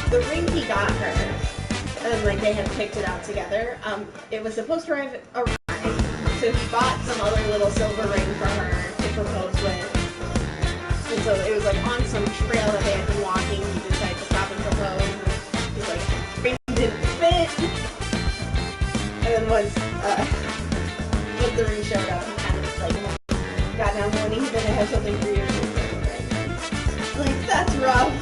the ring he got her, and like they had picked it out together. It was supposed to arrive, so he bought some other little silver ring for her to propose with. And so it was like on some trail that they had been walking. He decided to stop and propose. He's like, ring didn't fit. And then once the ring showed up, he kind of like got down one knee. Then I have something for you. Like that's rough.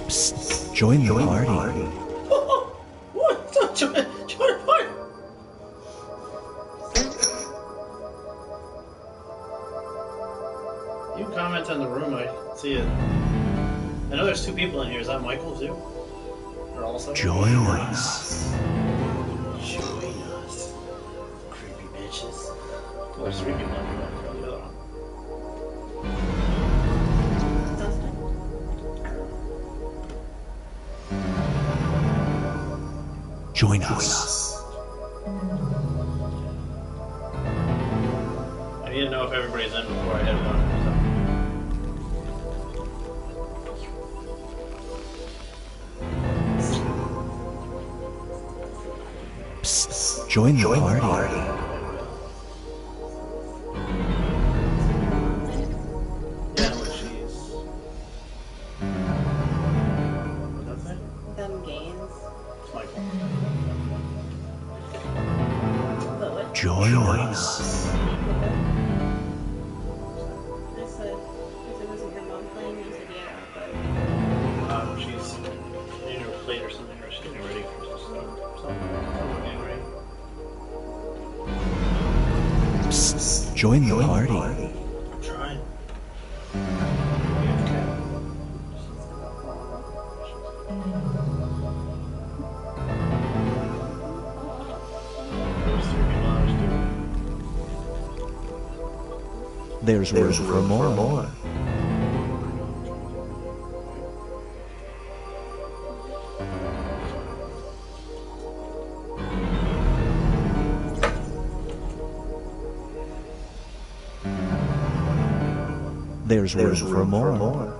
Psst, join the party. What? Join the party? You comment on the room, I see it. I know there's two people in here. Is that Michael too? Or also? Join us. Join us. Creepy bitches. Oh, there's three people in here. The other one. Join us. I need to know if everybody's in before I head on. Psst, join the party. Yeah, where she is. What's that say? Them gains. It's Michael. Join us. I said, if it wasn't your mom playing, you said yeah, but She's in her plate or something, or she's getting ready for something getting ready. Psst. Join the party. I'm trying. There's room for more. There's room for more.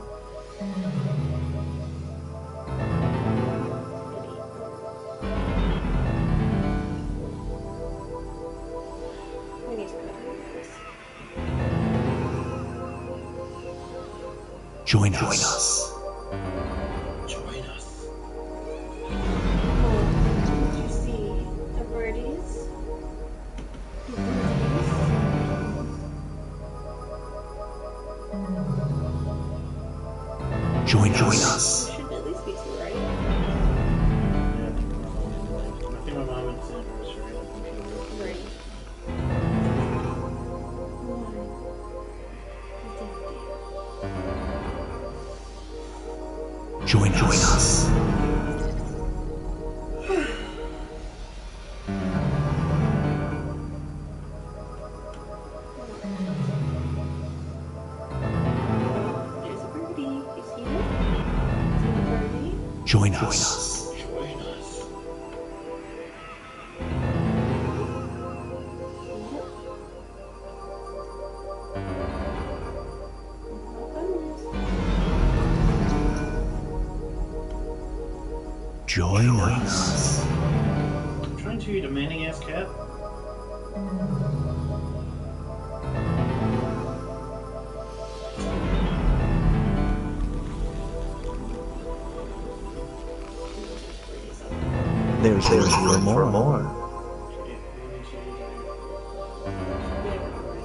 we need to go this. Join us. Join us. Oh, did you see the birdies? The Join birdies? us. There should at least be two, right? Yeah, I think my mom and Sandra are sharing a computer. Right. Join us. There's a birdie. You see it? See the birdie? Join us. Join us. Join us. I'm trying to, you demanding ass cat. There's room for more. Okay, 1, 2, 3.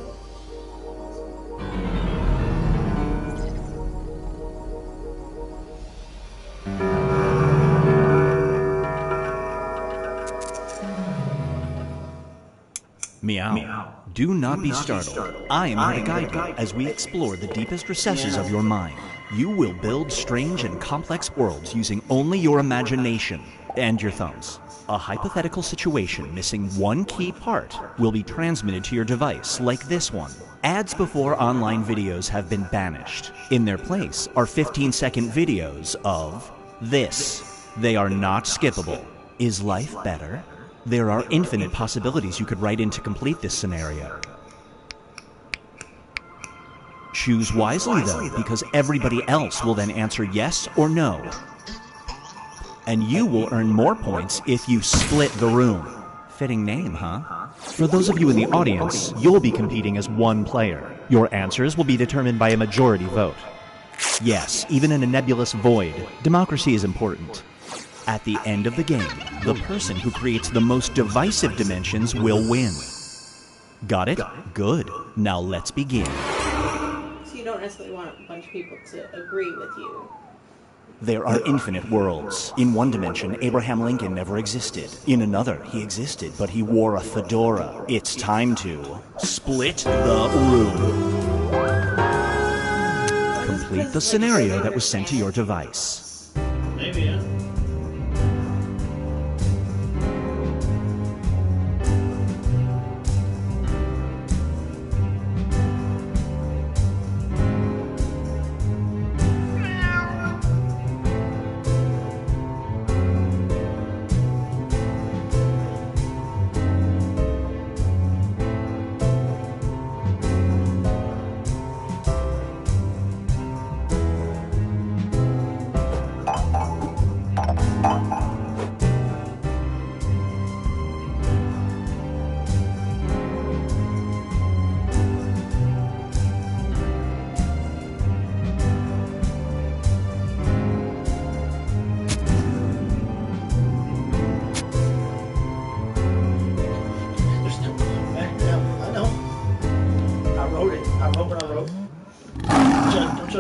Meow. Do not be startled. I am here to guide you as we explore the deepest recesses of your mind. You will build strange and complex worlds using only your imagination and your thumbs. A hypothetical situation missing one key part will be transmitted to your device, like this one. Ads before online videos have been banished. In their place are 15-second videos of this. They are not skippable. Is life better? There are infinite possibilities you could write in to complete this scenario. Choose wisely, though, because everybody else will then answer yes or no. And you will earn more points if you split the room. Fitting name, huh? For those of you in the audience, you'll be competing as one player. Your answers will be determined by a majority vote. Yes, even in a nebulous void, democracy is important. At the end of the game, the person who creates the most divisive dimensions will win. Got it? Good. Now let's begin. So you don't necessarily want a bunch of people to agree with you. There are infinite worlds. In one dimension, Abraham Lincoln never existed. In another, he existed, but he wore a fedora. It's time to split the room. Complete the scenario that was sent to your device. Maybe, yeah.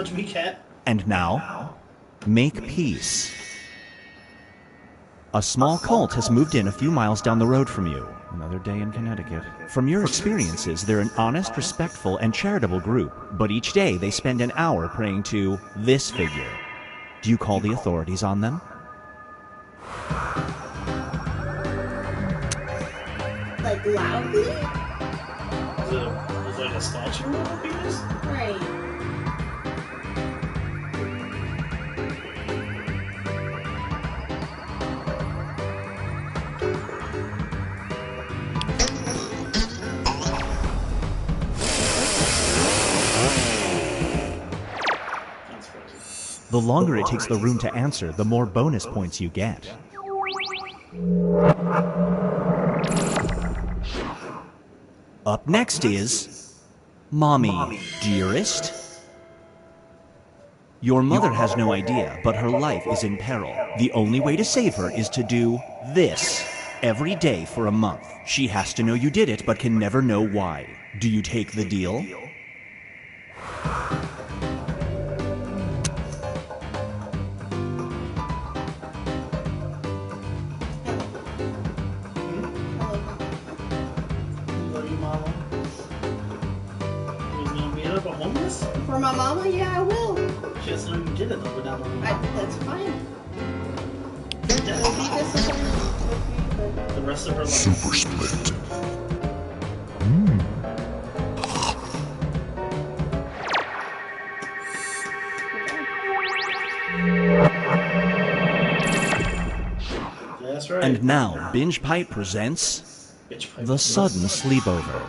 touch me, cat. And now, make peace. A small cult has moved in a few miles down the road from you. Another day in Connecticut. From your experiences, they're an honest, respectful, and charitable group, but each day they spend an hour praying to this figure. Do you call the authorities on them? Like loudly? Is it like a statue of a penis? Right. That's crazy. The longer it takes the room to answer, the more bonus points you get. Up next is Mommy, Dearest. Your mother has no idea, but her life is in peril. The only way to save her is to do this every day for a month. She has to know you did it, but can never know why. Do you take the deal? Love you, mama. You was gonna meet up a homeless? For my mama, yeah, I will. She doesn't know you did it though, but now That's fine. It'll be disappointed with me, but the rest of her life. Super split. That's right. And now, Binge Pipe presents Bitch pipe. The Sudden Sleepover.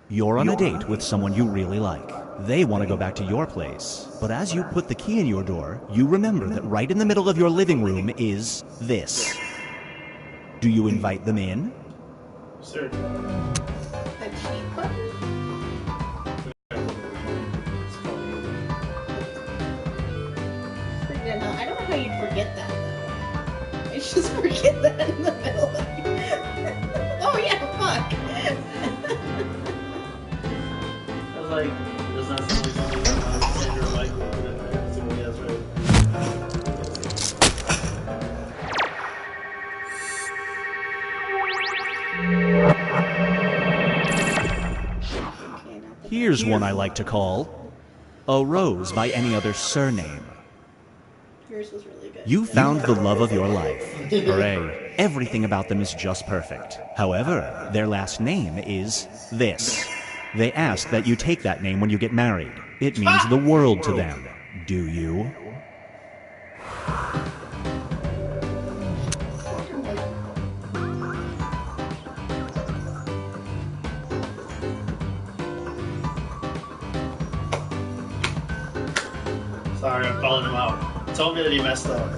You're on a date with someone you really like. They want to go back to your place. But as you put the key in your door, you remember that right in the middle of your living room is this. Do you invite them in? Sir. a cheat button? Yeah, I don't know how you'd forget that though. I just forget that in the middle of Oh yeah, fuck. I was like, there's not something Alexander or Michael put in there. So yeah, that's right. Okay, not the Here's one I like to call A Rose by Any Other Surname. Yours was really good. You found the love of your life. Hooray. Everything about them is just perfect. However, their last name is this. They ask that you take that name when you get married. It means the world to them. Do you? Sorry, I'm calling him out. Told me that he messed up.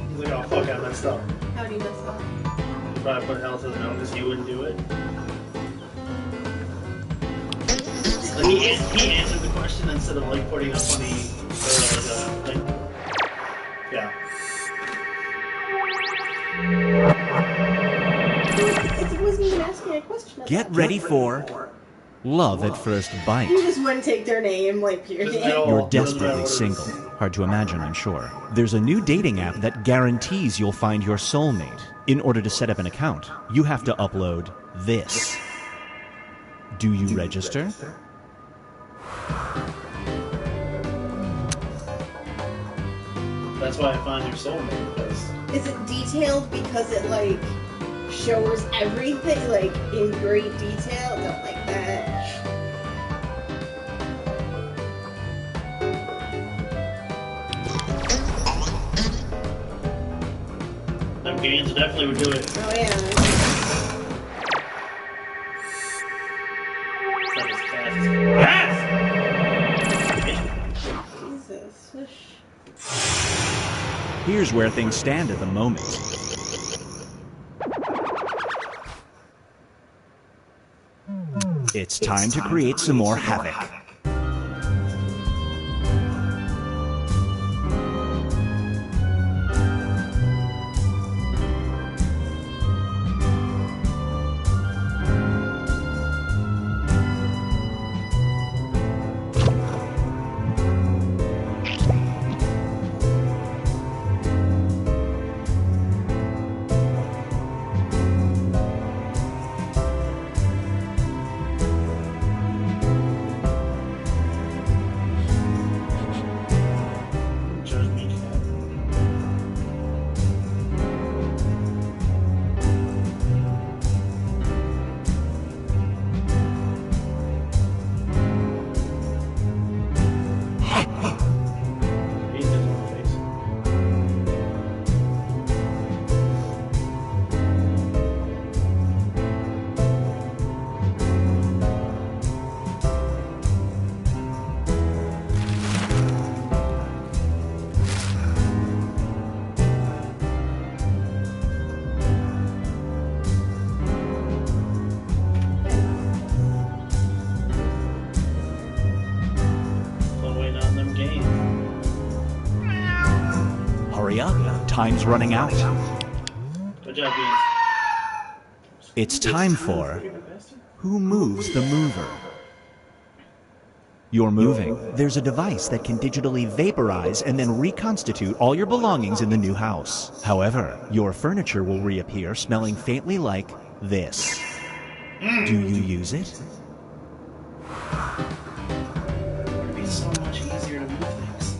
He's like, oh fuck, I messed up. How do you mess up? You probably put L to the note because he wouldn't do it. Like, he answered the question instead of like putting a funny like, yeah. It wasn't even asking a question. Get ready for Love at First You Bite. just wouldn't take their name, like period. Just no. You're desperately single. Hard to imagine, I'm sure. There's a new dating app that guarantees you'll find your soulmate. In order to set up an account, you have to upload this. Do you register? That's why I find your soulmate because Is it detailed because it like shows everything like in great detail? Don't like that. them games definitely would do it. Oh yeah. It's not as fast as Jesus. Whoosh. Here's where things stand at the moment. It's time to create some more havoc. time's running out. Good job, Beans. It's time for Who Moves the Mover? You're moving. There's a device that can digitally vaporize and then reconstitute all your belongings in the new house. However, your furniture will reappear smelling faintly like this. Do you use it? It'd be so much easier to move things.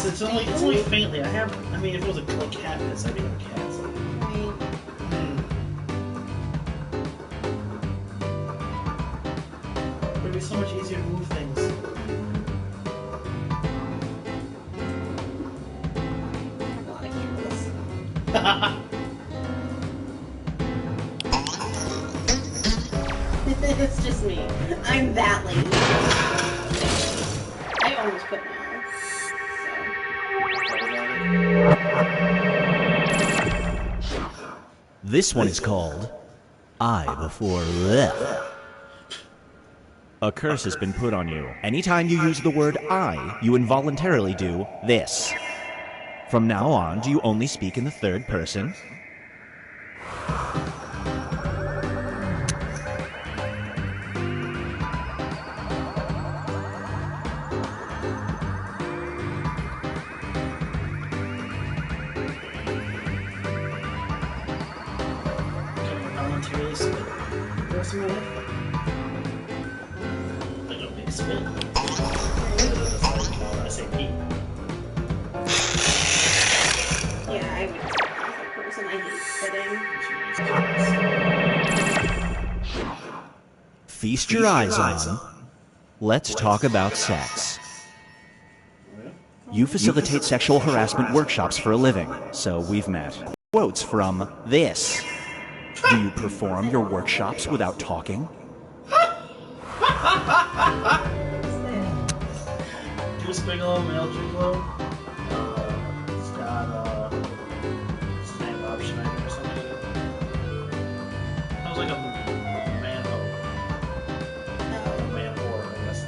It's only faintly. I mean, if it was a cat piss, I'd be a cat. So. It'd be so much easier to move things. It's just me. I'm that lazy. I almost put no. This one is called I before left. A curse has been put on you. Anytime you use the word I, you involuntarily do this. From now on, do you only speak in the third person? Voluntarily spit. The rest of my life? Like a big spit. I say pee. Yeah, I would say as a person, I hate spitting. Feast your eyes on. Let's talk about sex. You facilitate sexual harassment workshops for a living, so we've met. Quotes from this. Do you perform your workshops without talking? Juice Bigelow, male Gigolo. It's got, what's his name, Rob Schneider or something. That was like a man hoe. A man whore, I guess.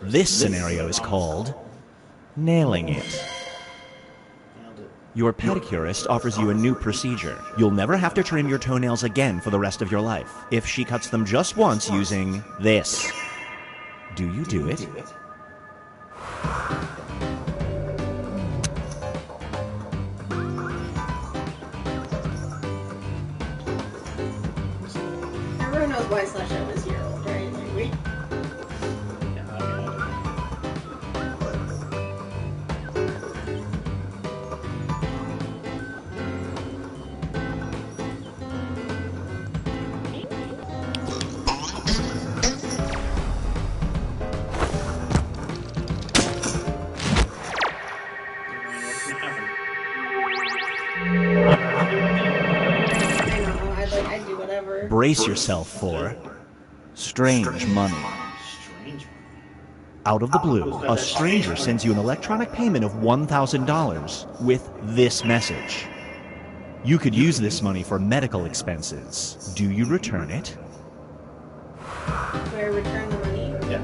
This scenario is called nailing it. Your pedicurist offers you a new procedure. You'll never have to trim your toenails again for the rest of your life if she cuts them just once using this. Do you do it? Everyone knows why Slasho is year old, right? Like, we I'd do whatever. Brace yourself for strange money. Strange. Out of the blue, a stranger sends you an electronic payment of $1,000 with this message. You could use this money for medical expenses. Do you return it? Do I return the money? Yeah.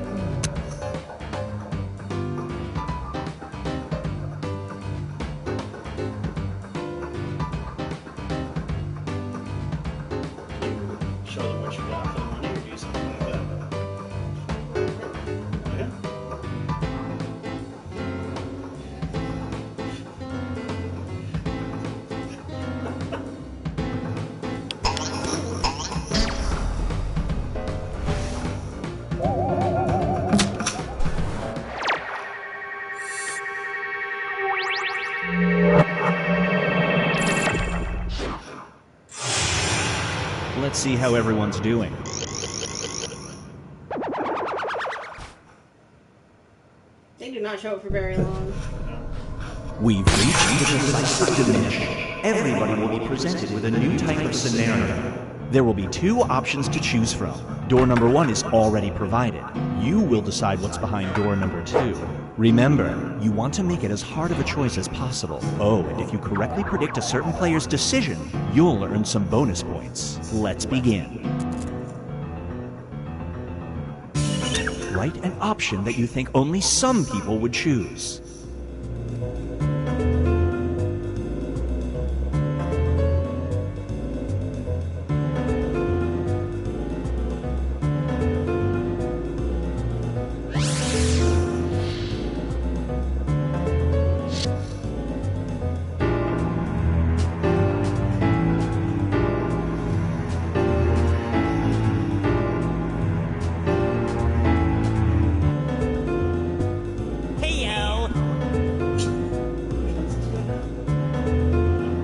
Show them what you got for the money or do something like that. Okay. Let's see how everyone's doing. They do not show up for very long. We've reached the decisive diminish. Everybody will be presented with a new type of scenario. There will be 2 options to choose from. Door number 1 is already provided. You will decide what's behind door number 2. Remember, you want to make it as hard of a choice as possible. Oh, and if you correctly predict a certain player's decision, you'll earn some bonus points. Let's begin. Write an option that you think only some people would choose.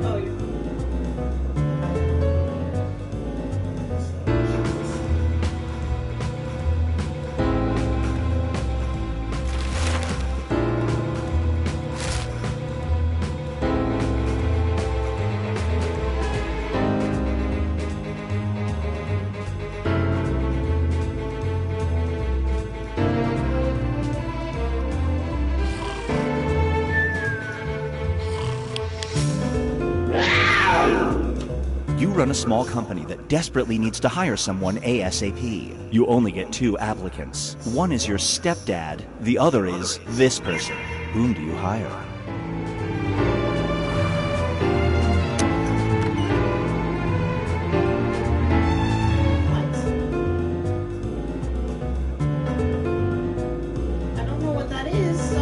Oh, you're... You run a small company that desperately needs to hire someone ASAP. You only get 2 applicants. One is your stepdad, the other is this person. Whom do you hire? What? I don't know what that is, so...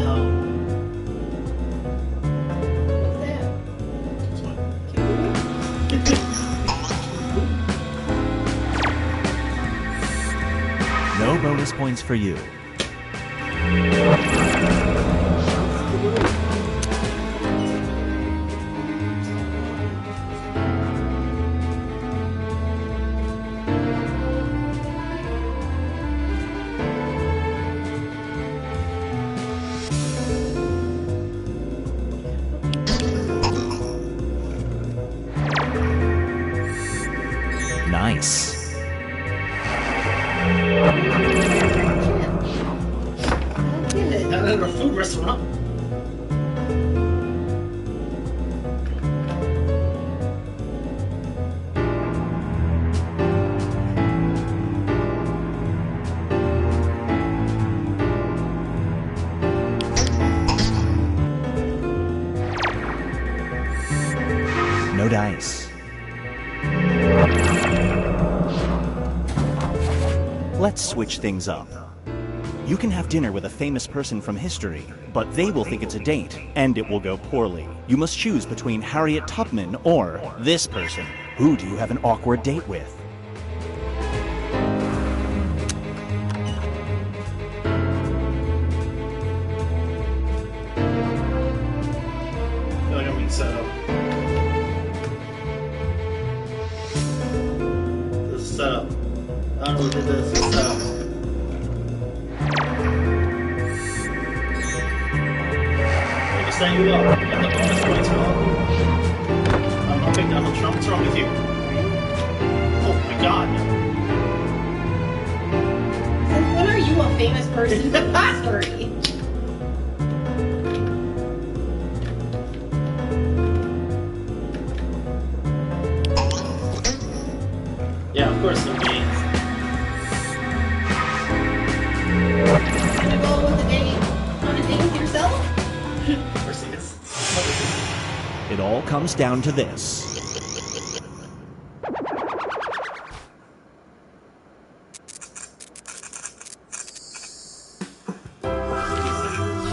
What's that? That's what. No bonus points for you. Nice. Not at a food restaurant. No dice. Let's switch things up. You can have dinner with a famous person from history, but they will think it's a date, and it will go poorly. You must choose between Harriet Tubman or this person. Who do you have an awkward date with? I feel like I'm being set up. This is set up. I don't know who did this. It's set up. Set you up. You got the bonus points for all. I'm not big Donald Trump. What's wrong with you? Oh my god. Since when are you a famous person in history? Yeah, of course it'll be. Gonna go with a date on a date with yourself? Of course it is. It all comes down to this.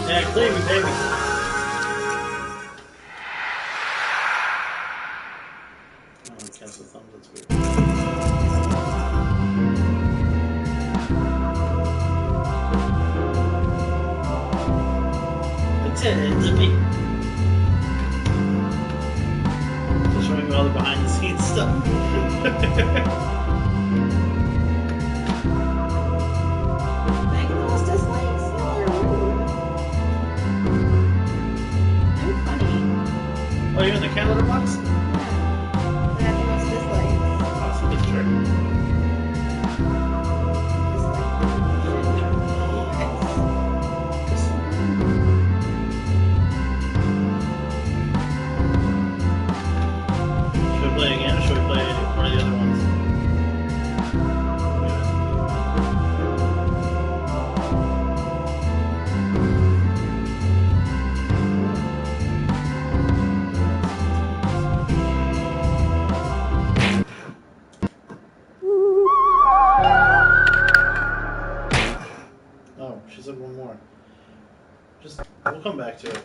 Yeah, clear me, baby. Oh, cancel thumbs, that's weird. That's it, it's me. Just showing me all the behind the scenes stuff. Megan almost dislikes. Y'all are rude. I'm funny. Oh, you're in the calendar box? Yeah. Megan almost dislikes. Awesome, that's true. Just, we'll come back to it.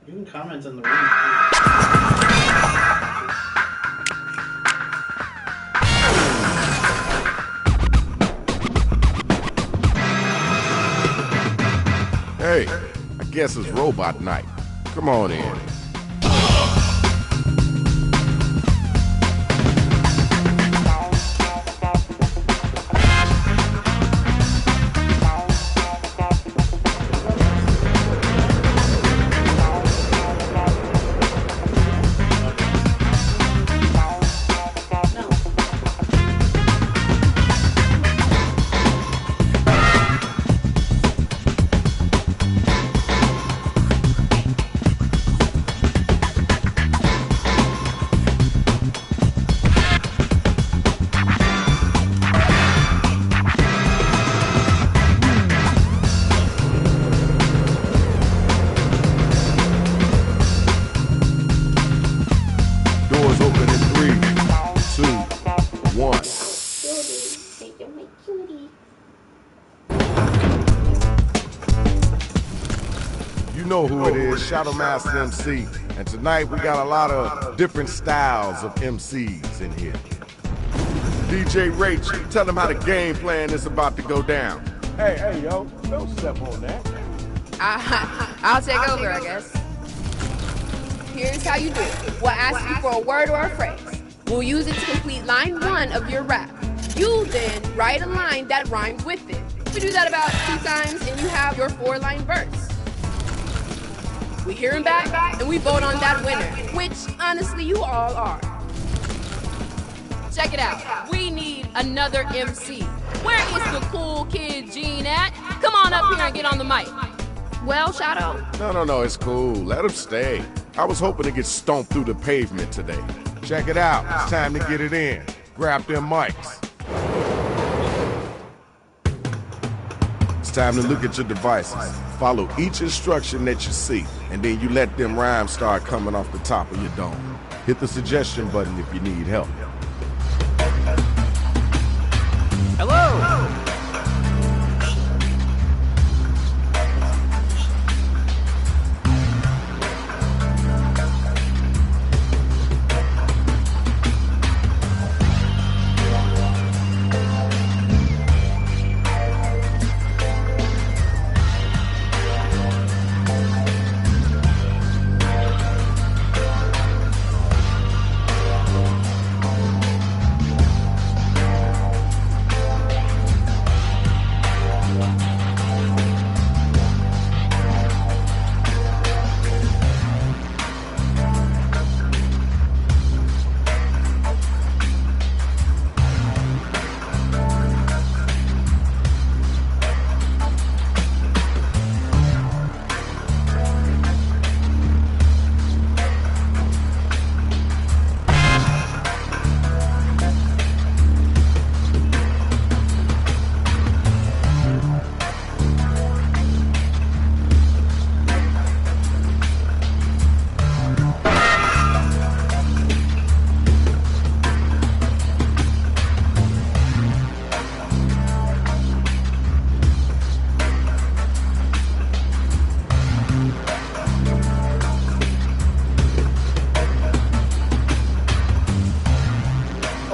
You can comment in the room. Hey, I guess it's robot night. Come on in. Doors open in 3, 2, 1. You know who it is, Shadow Master MC. And tonight we got a lot of different styles of MCs in here. DJ Rach, tell them how the game plan is about to go down. Hey, yo, don't step on that. I'll take over, I guess. Here's how you do it. We'll ask you for a word or a phrase. We'll use it to complete line 1 of your rap. You then write a line that rhymes with it. We do that about 2 times and you have your 4-line verse. We hear him back and we vote on that winner, which honestly you all are. Check it out. We need another MC. Where is the cool kid Gene at? Come on up here and get on the mic. Well, Shadow? No, it's cool. Let him stay. I was hoping to get stomped through the pavement today. Check it out. It's time to get it in. Grab them mics. It's time to look at your devices. Follow each instruction that you see, and then you let them rhymes start coming off the top of your dome. Hit the suggestion button if you need help. Hello!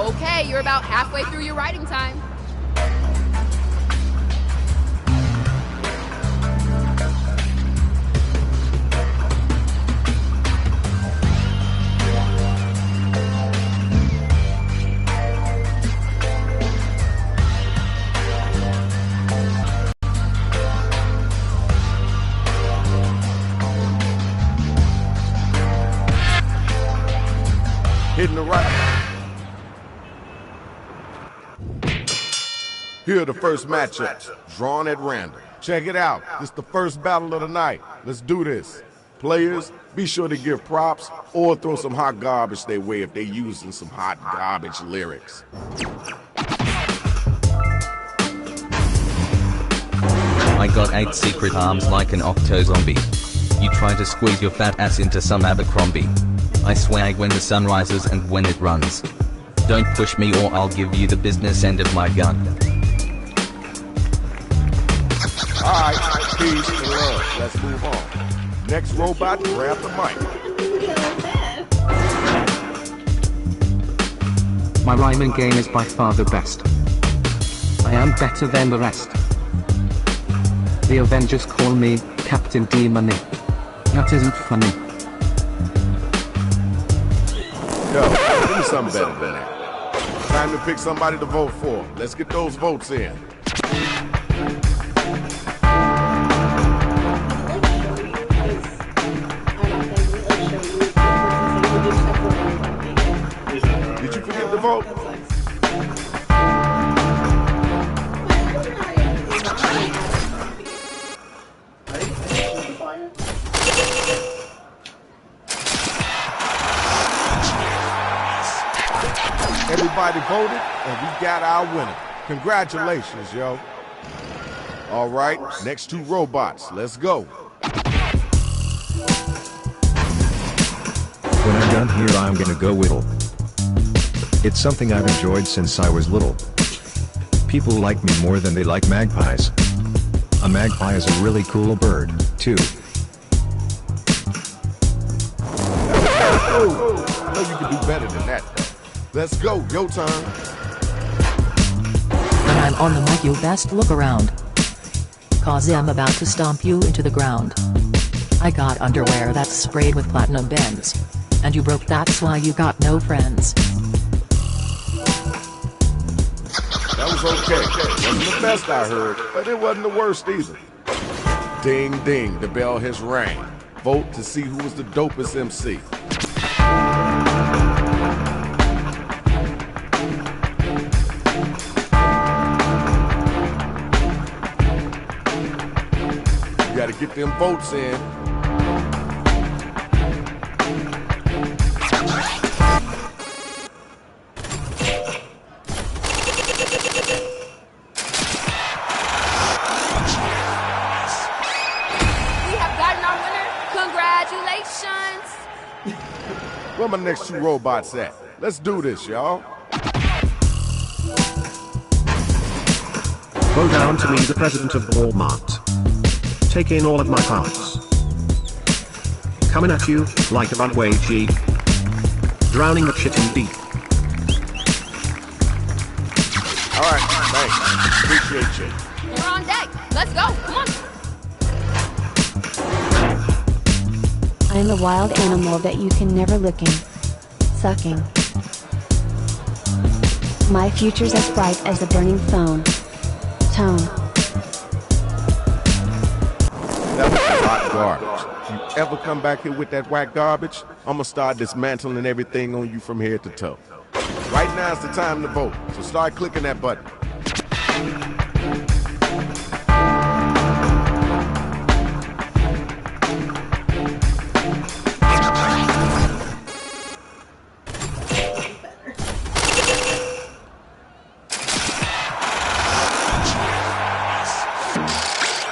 Okay, you're about halfway through your writing time. Hitting the right. Here are the first matchups, drawn at random. Check it out. This is the first battle of the night. Let's do this. Players, be sure to give props or throw some hot garbage their way if they're using some hot garbage lyrics. I got 8 secret arms like an octo zombie. you try to squeeze your fat ass into some Abercrombie. I swag when the sun rises and when it runs. Don't push me or I'll give you the business end of my gun. Alright, peace and love. Let's move on. Next robot, grab the mic. My rhyming game is by far the best. I am better than the rest. The Avengers call me Captain D-Money. That isn't funny. Yo, give me something better than that. Time to pick somebody to vote for. Let's get those votes in. Did you forget to vote? Everybody voted, and we got our winner. Congratulations, yo. All right, next two robots. Let's go. When I'm done here, I'm gonna go whittle. It's something I've enjoyed since I was little. People like me more than they like magpies. A magpie is a really cool bird, too. Oh, I know you can do better than that. Let's go, your turn. When I'm on the mic, you best look around. 'Cause I'm about to stomp you into the ground. I got underwear that's sprayed with platinum bends. And you broke, that's why you got no friends. That was okay. Wasn't the best I heard, but it wasn't the worst either. Ding ding, the bell has rang. Vote to see who was the dopest MC. You gotta get them votes in. Where my next two robots at? Let's do this, y'all. Bow down to me, the president of Walmart. Take in all of my parts. Coming at you, like a runaway Jeep. Drowning the shit in deep. Alright, thanks. Appreciate you. We're on deck. Let's go. Come on. I'm a wild animal that you can never look in. Sucking. My future's as bright as a burning phone. Tone. That was a hot garbage. If you ever come back here with that whack garbage, I'm gonna start dismantling everything on you from head to toe. Right now is the time to vote, so start clicking that button.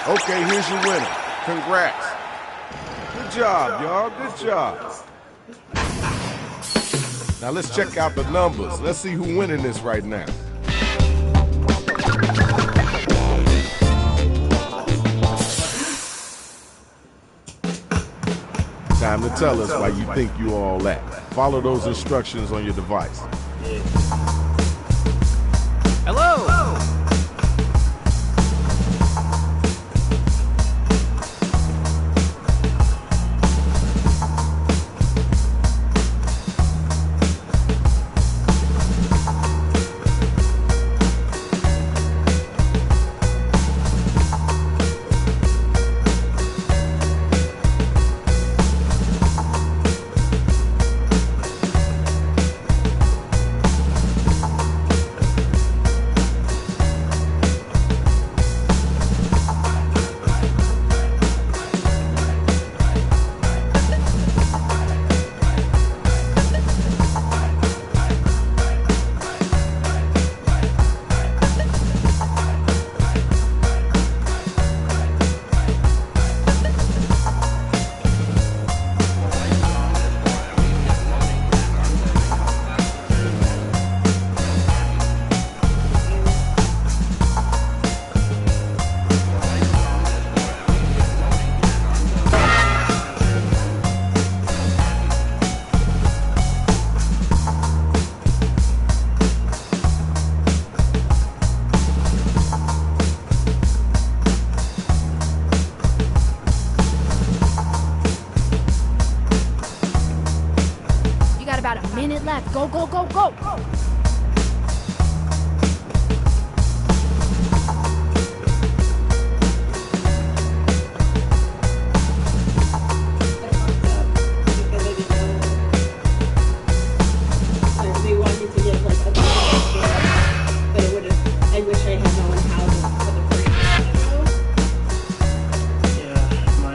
Okay, here's your winner. Congrats. Good job, y'all. Good job. Now let's check out the numbers. Let's see who's winning this right now. Time to tell us why you think you all that. Follow those instructions on your device. Hello! got a minute left. Go, go, go, go. We wanted to give like a but it would have. I wish I had known how to put the Yeah, my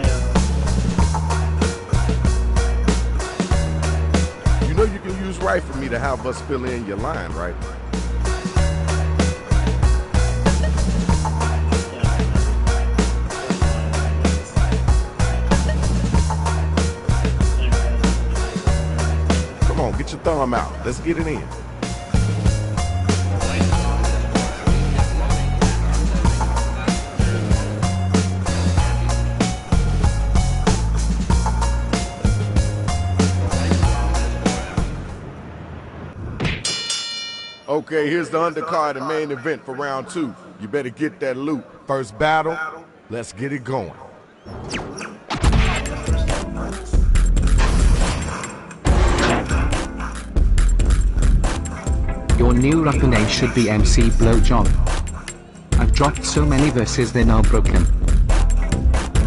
You know you can use right for me to have us fill in your line, right? Come on, get your thumb out. Let's get it in. Okay, here's the undercard and main event for round 2. You better get that loot. First battle, let's get it going. Your new rapper name should be MC Blowjob. I've dropped so many verses they're now broken.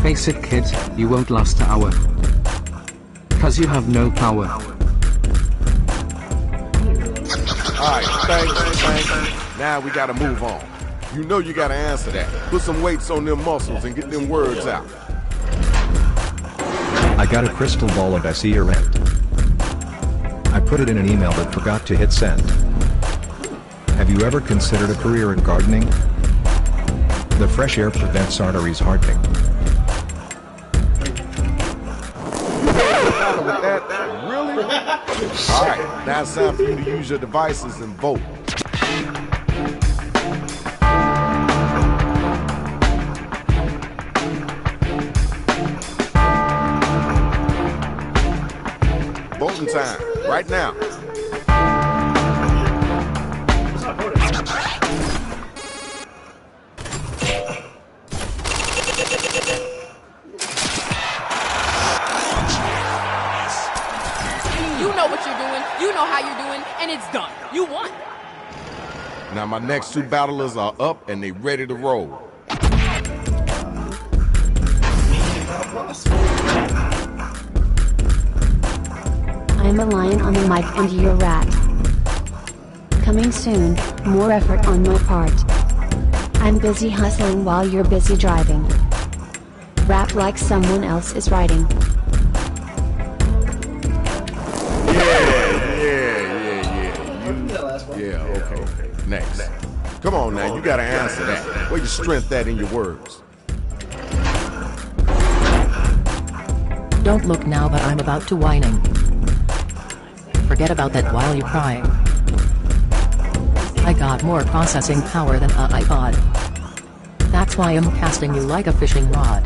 Face it kid, you won't last an hour. Cause you have no power. Alright, thanks. Now we gotta move on. You know you gotta answer that. Put some weights on them muscles and get them words out. I got a crystal ball of SE rent. I put it in an email but forgot to hit send. Have you ever considered a career in gardening? The fresh air prevents arteries hardening. With that, really? Alright, now it's time for you to use your devices and vote. Voting time, right now. You know what you're doing, you know how you're doing, and it's done. You won. Now my next 2 battlers are up and they ready to roll. I'm a lion on the mic and you're a rat. Coming soon, more effort on my part. I'm busy hustling while you're busy driving. Rap like someone else is writing. Yeah, okay. Next. Come on now, you gotta answer that. Where your strength at in your words? Don't look now, but I'm about to whining. Forget about that while you're crying. I got more processing power than an iPod. That's why I'm casting you like a fishing rod.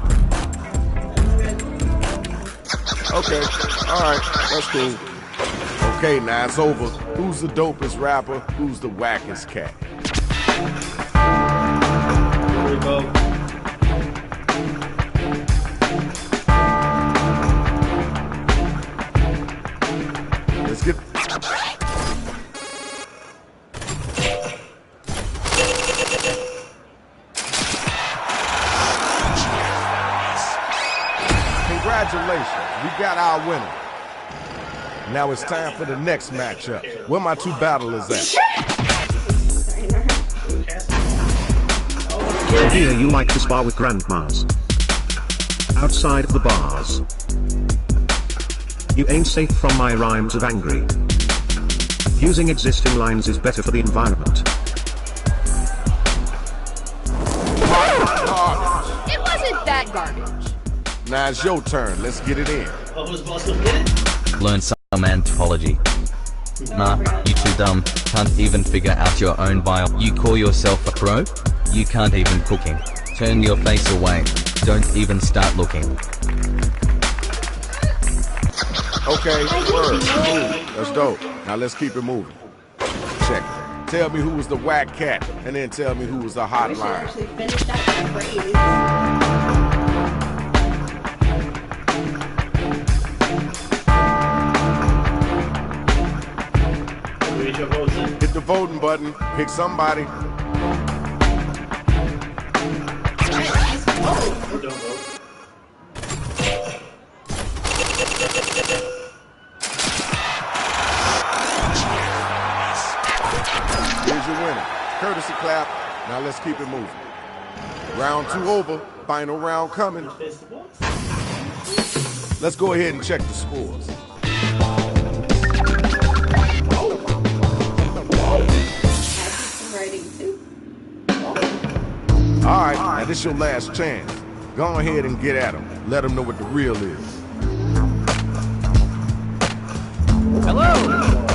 Okay, alright, that's cool. Okay, now it's over. Who's the dopest rapper? Who's the wackest cat? Here we go. Let's get... Congratulations, we got our winner. Now it's time for the next matchup. Where my 2 battlers at? I hear you like to spar with grandmas. Outside of the bars. You ain't safe from my rhymes of angry. Using existing lines is better for the environment. It wasn't that garbage. Now it's your turn. Let's get it in. Oh, who's supposed to get it? Learn some anthropology. Nah, you too dumb, can't even figure out your own bio. You call yourself a pro? You can't even cooking. Turn your face away. Don't even start looking. Okay, word, cool. That's dope. Now let's keep it moving. Check it. Tell me who was the whack cat, and then tell me who was the hot line. actually finish that phrase. hit the voting button. Pick somebody. Or don't vote. Here's your winner. Courtesy clap. Now let's keep it moving. Round 2 over. Final round coming. Let's go ahead and check the scores. All right, now this is your last chance. Go ahead and get at them. Let them know what the real is. Hello!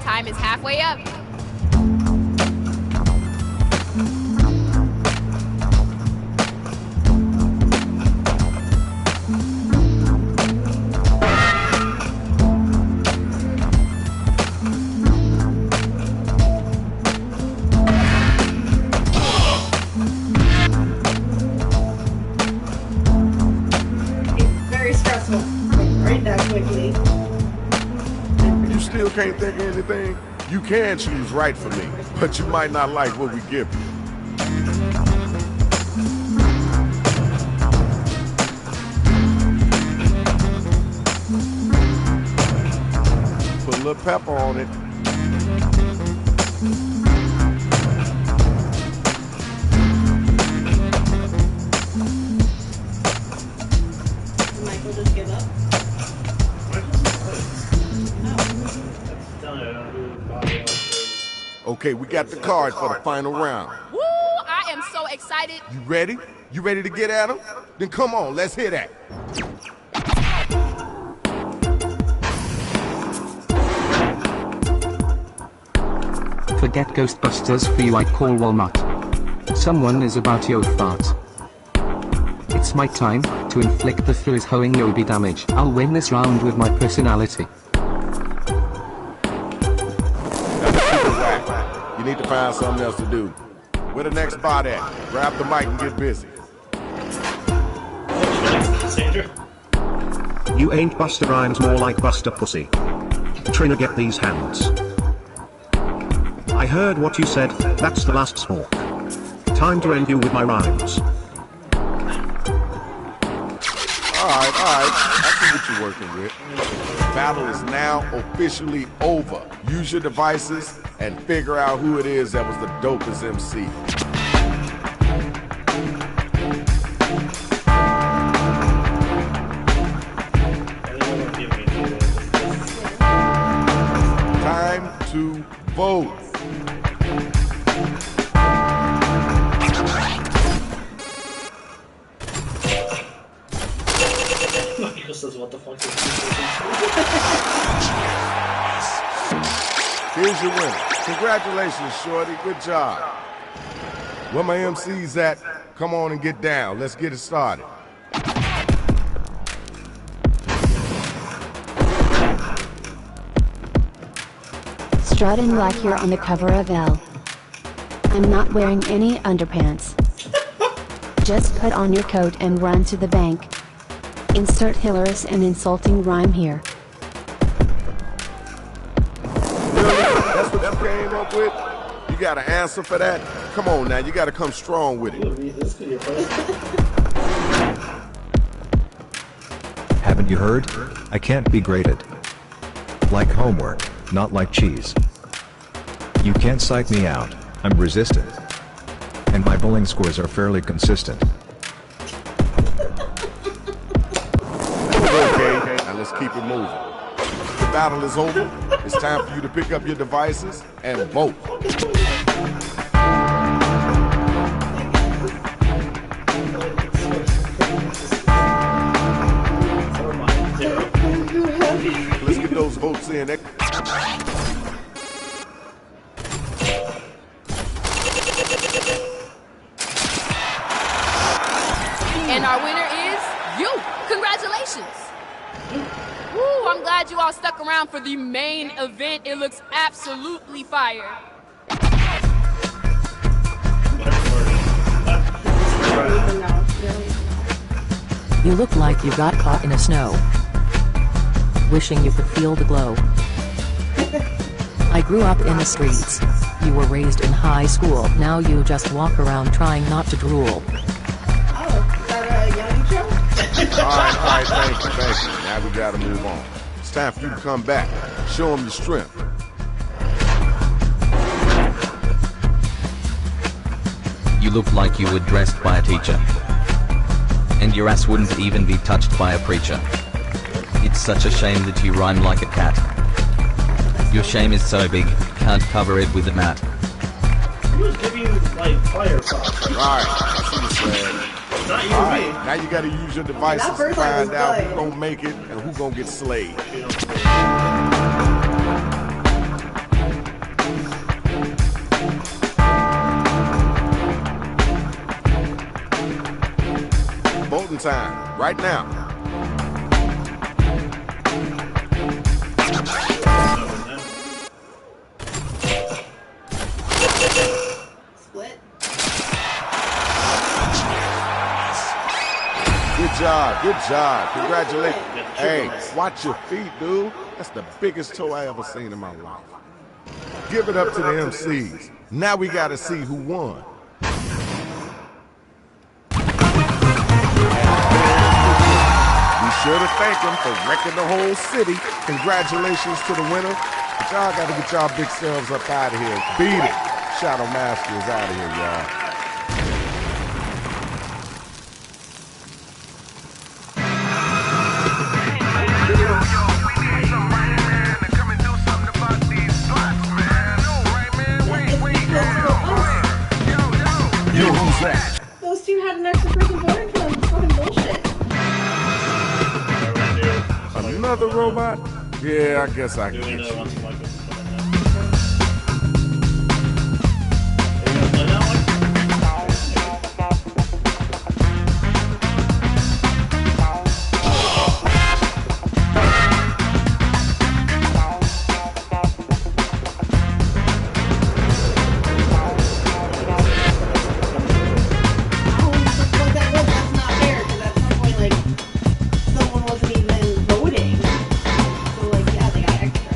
Time is halfway up. Very stressful. Right that quickly. You still can't think of anything? You can choose right for me, but you might not like what we give you. Put a little pepper on it. Michael just give up. Okay, we got the card for the final round. Woo! I am so excited. You ready? You ready to get at him? Then come on, let's hear that. Forget Ghostbusters for you, I call Walmart. Someone is about to fart. It's my time to inflict the Frizz Hoeing Yobi damage. I'll win this round with my personality. You need to find something else to do. Where the next spot at? Grab the mic and get busy. Sandra? You ain't Busta Rhymes, more like Busta Pussy. Trina, get these hands. I heard what you said, that's the last smoke. Time to end you with my rhymes. Alright, I see what you're working with. Battle is now officially over. Use your devices and figure out who it is that was the dopest MC. Time to vote. Michael says, what the fuck is this? Here's your winner. Congratulations, Shorty. Good job. Where my MC's at, come on and get down. Let's get it started. Strutting like you're on the cover of Elle. I'm not wearing any underpants. Just put on your coat and run to the bank. Insert hilarious and insulting rhyme here. Really? That's what you came up with? You got an answer for that? Come on now, you gotta come strong with it. Haven't you heard? I can't be graded. Like homework, not like cheese. You can't psych me out, I'm resistant. And my bowling scores are fairly consistent. Okay, now let's keep it moving. The battle is over. It's time for you to pick up your devices and vote. Let's get those votes in. And our winner is you. Congratulations. Woo, I'm glad you all stuck around for the main event. It looks absolutely fire. You look like you got caught in a snow. Wishing you could feel the glow. I grew up in the streets. You were raised in high school. Now you just walk around trying not to drool. Oh, is that a young show? All right, thank you. Now we gotta move on. It's time for you to come back. Show them your strength. You look like you were dressed by a teacher. And your ass wouldn't even be touched by a preacher. It's such a shame that you rhyme like a cat. Your shame is so big, can't cover it with a mat. Who was giving you, like, fire props? Alright, I see what you're saying. Not you, Alright, me. now you gotta use your devices to first line find was out good. who's gonna make it and who's gonna get slayed. Voting time, right now. Split. Good job. Congratulations. Hey, watch your feet, dude. That's the biggest toe I ever seen in my life. Give it up to the MCs. Now we gotta see who won. Be sure to thank them for wrecking the whole city. Congratulations to the winner. But y'all gotta get y'all big selves up out of here. Beat it. Shadow Master is out of here, y'all. Yo, who's that? Those two had an extra person voting for them. It's fucking bullshit. Another robot? Yeah, I guess I can Doing get another you. one, so Michael. Are you gonna play that one? That's not fair, because at some point, like, someone wasn't even voting. So, like, yeah, they got extra.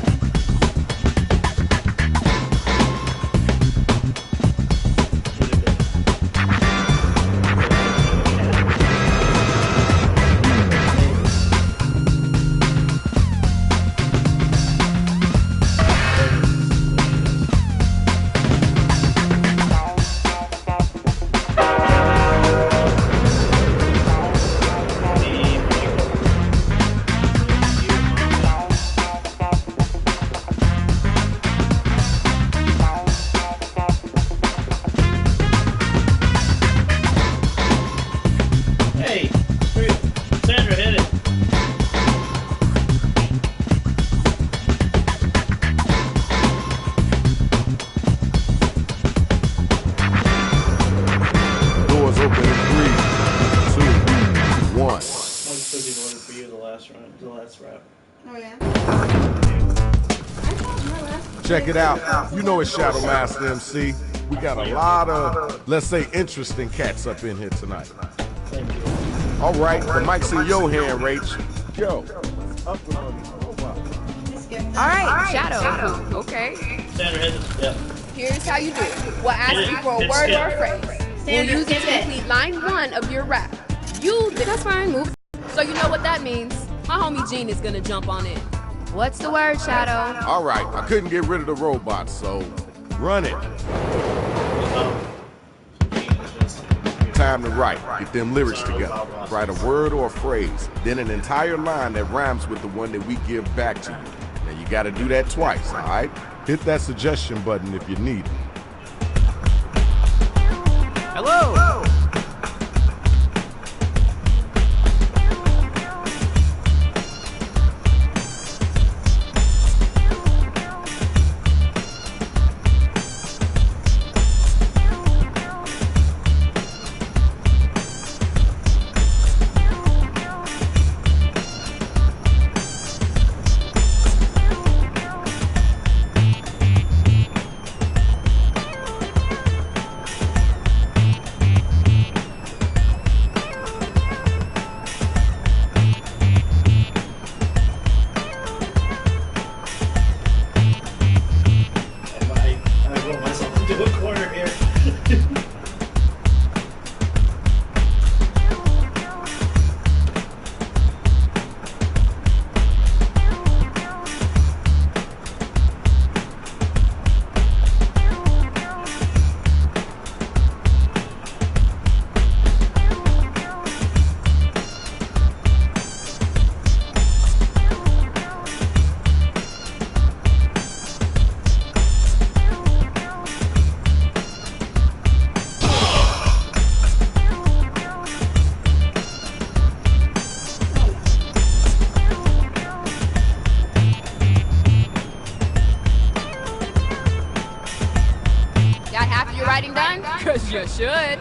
Hey, Sandra, hit it. Doors open in 3, 2, 1. I was busy voting for you the last rap. Oh, yeah? Check it out. You know it's Shadow Master MC. We got a lot of, let's say, interesting cats up in here tonight. All right, the mic's in your hand, Rach. Yo. All right, Shadow. Okay. Here's how you do it. We'll ask you for a word or a phrase. We'll use it to complete line 1 of your rap. That's fine, move. So you know what that means. My homie Gene is gonna jump on in. What's the word, Shadow? All right, I couldn't get rid of the robots, so run it. Time to write. Get them lyrics together. Write a word or a phrase, then an entire line that rhymes with the one that we give back to you. Now you gotta do that twice, all right? Hit that suggestion button if you need it. Hello! Writing done? Cause you should.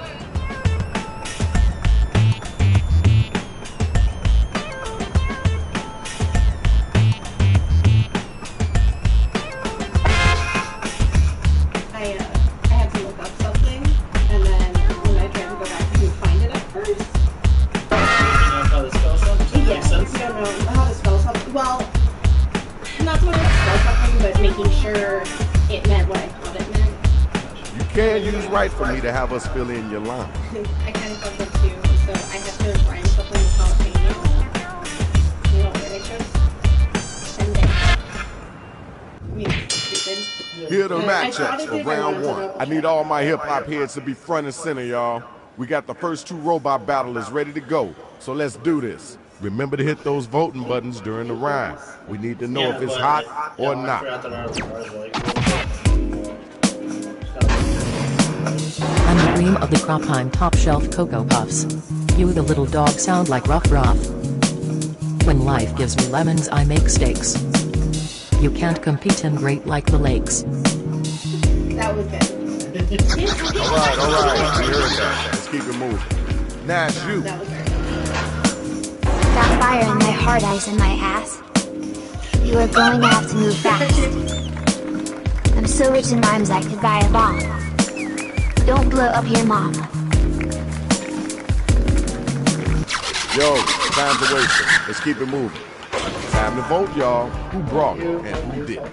I had to look up something, and then when I tried to go back, I couldn't find it at first. You know how to spell something? Yeah, I don't know how to spell something. Well, not so much how to spell something, but making sure it meant what I thought it meant. You can't use right for me to have us fill in your line. I kind of fucked up too, so I have to rhyme something with jalapeno. You know what I chose? And then, I mean, it's stupid. Here are the I thought matchups it for did, round I wanted to 1. double I need check. all my hip-hop heads to be front and center, y'all. We got the first 2 robot battlers ready to go, so let's do this. Remember to hit those voting buttons during the rhyme. We need to know if it's hot or not. I'm the cream of the crop, I'm top shelf Cocoa Puffs. You the little dog sound like Ruff Ruff. When life gives me lemons I make steaks. You can't compete in great like the lakes. That was good. All right. We heard that. Let's keep it moving. Nash, you. That was very good. Got fire in my heart, ice in my ass. You are going to have to move fast. I'm so rich in rhymes I could buy a bomb. Don't blow up your mom. Yo, time to waste it. Let's keep it moving. Time to vote, y'all. Who brought it and who didn't?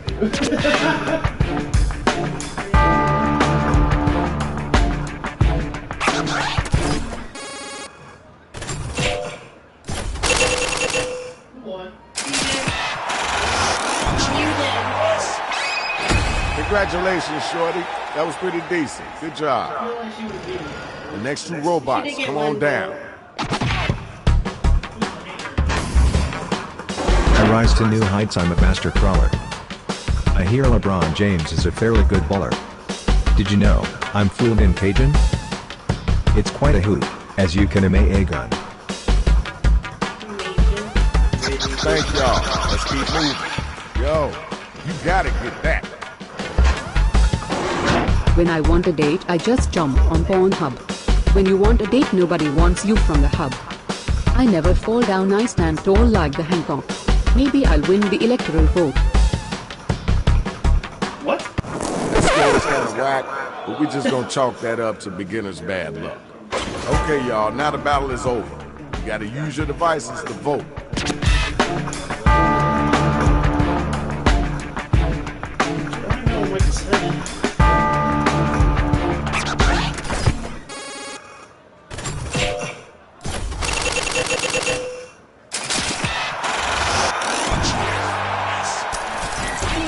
Congratulations, Shorty. That was pretty decent. Good job. The next 2 robots, come on down. I rise to new heights, I'm a master crawler. I hear LeBron James is a fairly good bowler. Did you know, I'm fluent in Cajun? It's quite a hoot, as you can a gun. Thank y'all. Let's keep moving. Yo, you gotta get that. When I want a date, I just jump on Pornhub. When you want a date, nobody wants you from the hub. I never fall down, I stand tall like the Hancock. Maybe I'll win the electoral vote. What? This score is kind of whack. but we just gonna chalk that up to beginner's bad luck. Okay, y'all, now the battle is over. You gotta use your devices to vote.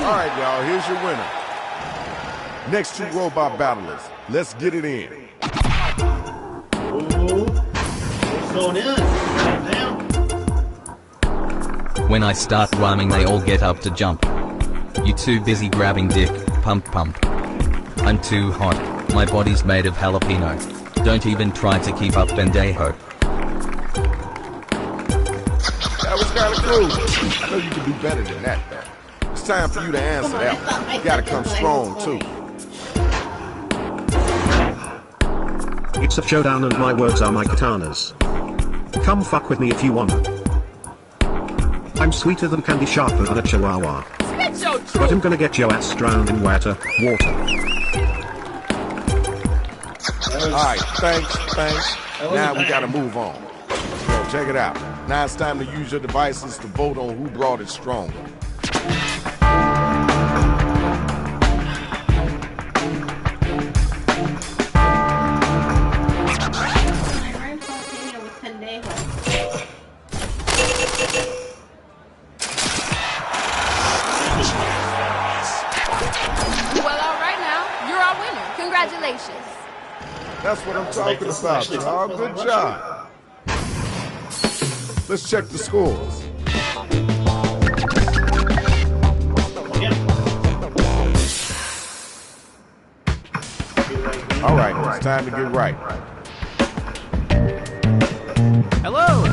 All right, y'all, here's your winner. Next two robot battlers. Let's get it in. Going in. Down. When I start rhyming they all get up to jump. You too busy grabbing dick, pump pump. I'm too hot, my body's made of jalapeno. Don't even try to keep up, pendejo. That was kind of cool. I know you can do better than that, though. It's time for you to answer that one. You gotta come strong, too. It's a showdown and my words are my katanas. Come fuck with me if you want. I'm sweeter than candy, sharper than a chihuahua. But I'm gonna get your ass drowned in water. Alright, thanks. Now we gotta move on. Yo, check it out. Now it's time to use your devices to vote on who brought it stronger. Congratulations. That's what I'm talking about, y'all. Good job. Let's check the scores. All right, it's time to get right. Hello.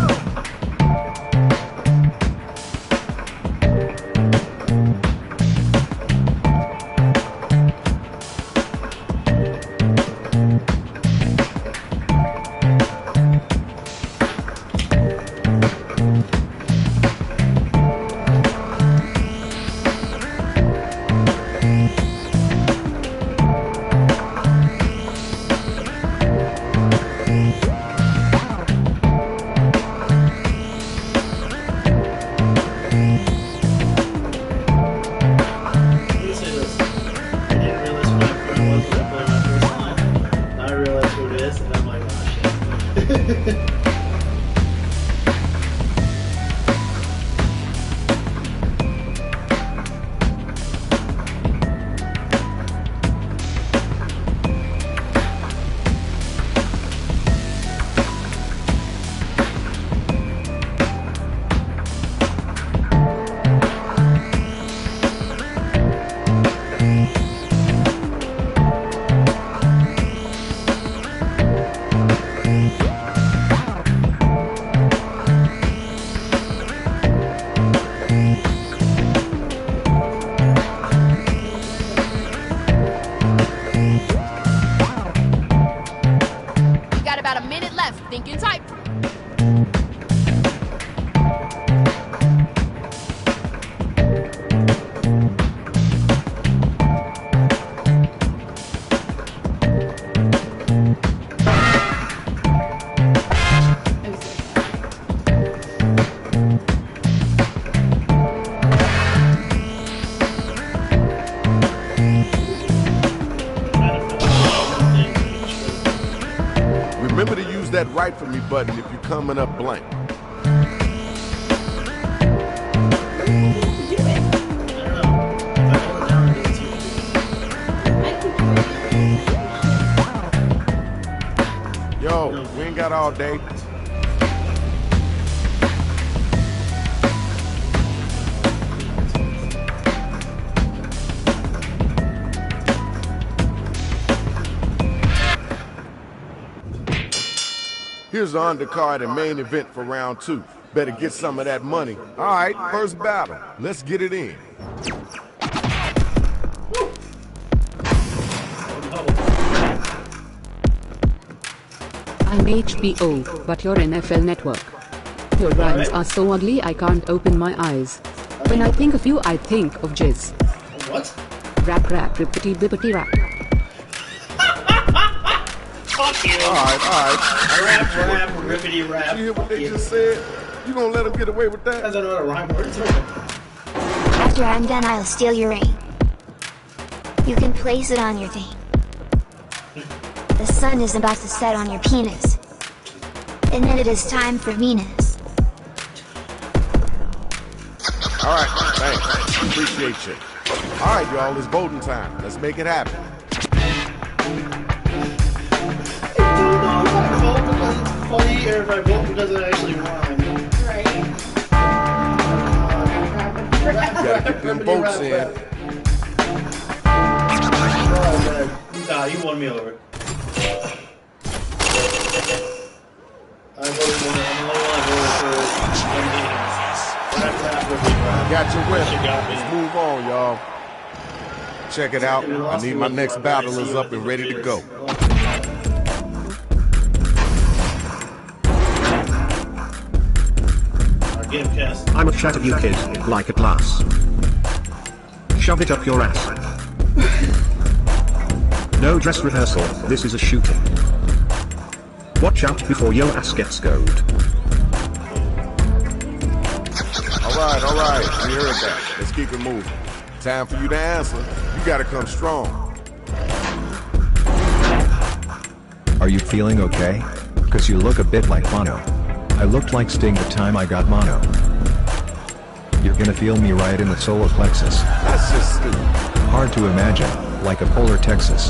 Remember to use that write for me button if you're coming up blank. Yo, we ain't got all day. Here's the undercard and main event for round 2. Better get some of that money. All right, first battle. Let's get it in. I'm HBO, but you're NFL Network. Your rhymes are so ugly I can't open my eyes. When I think of you, I think of jizz. What? Rap, rippity, bippity, rap. Fuck you. Alright. Rap, ribbity rap. You hear what they just said? You gonna let them get away with that? I don't know how to rhyme words. After I'm done, I'll steal your ring. You can place it on your thing. The sun is about to set on your penis. And then it is time for Venus. Alright, thanks. Appreciate you. Alright, y'all, it's voting time. Let's make it happen. Funny, or if I vote because it actually rhymed. Right. You gotta get them votes in. Nah, you won me over. I voted for Got your win. Let's move on, y'all. Check it out. I need my next battlers up and ready to go. I'm a chat at you, kid, like a glass. Shove it up your ass. No dress rehearsal, this is a shooting. Watch out before your ass gets gold. Alright, we heard that. Let's keep it moving. Time for you to answer. You gotta come strong. Are you feeling okay? Cause you look a bit like mono. I looked like Sting the time I got mono. You're gonna feel me right in the solar plexus. That's just stupid. Hard to imagine, like a polar Texas.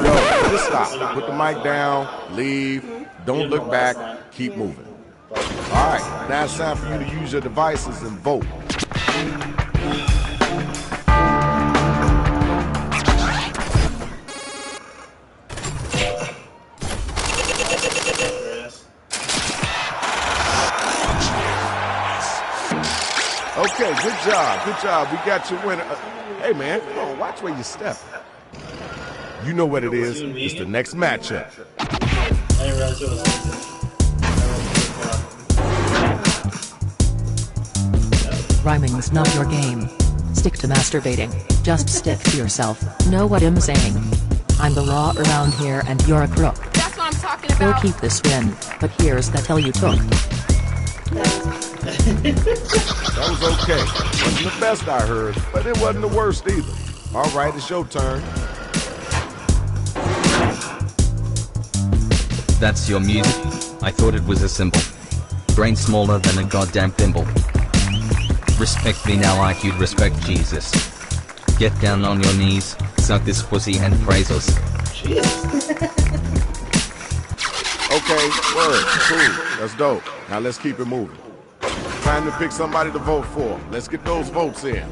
Yo, just stop. Put the mic down, leave, don't look back, keep moving. Alright, now it's time for you to use your devices and vote. Okay, good job. We got your winner. Hey man, come on, watch where you step. You know what it is. It's the next matchup. Rhyming's not your game. Stick to masturbating. Just stick to yourself. Know what I'm saying? I'm the law around here and you're a crook. That's what I'm talking You'll about. keep this win, but here's the hell you took. That was okay. Wasn't the best I heard, but it wasn't the worst either. Alright, it's your turn. That's your music? I thought it was a symbol. Brain smaller than a goddamn thimble. Respect me now like you'd respect Jesus. Get down on your knees, suck this pussy and praise us. Okay, word, cool, that's dope. Now let's keep it moving. Time to pick somebody to vote for. Let's get those votes in.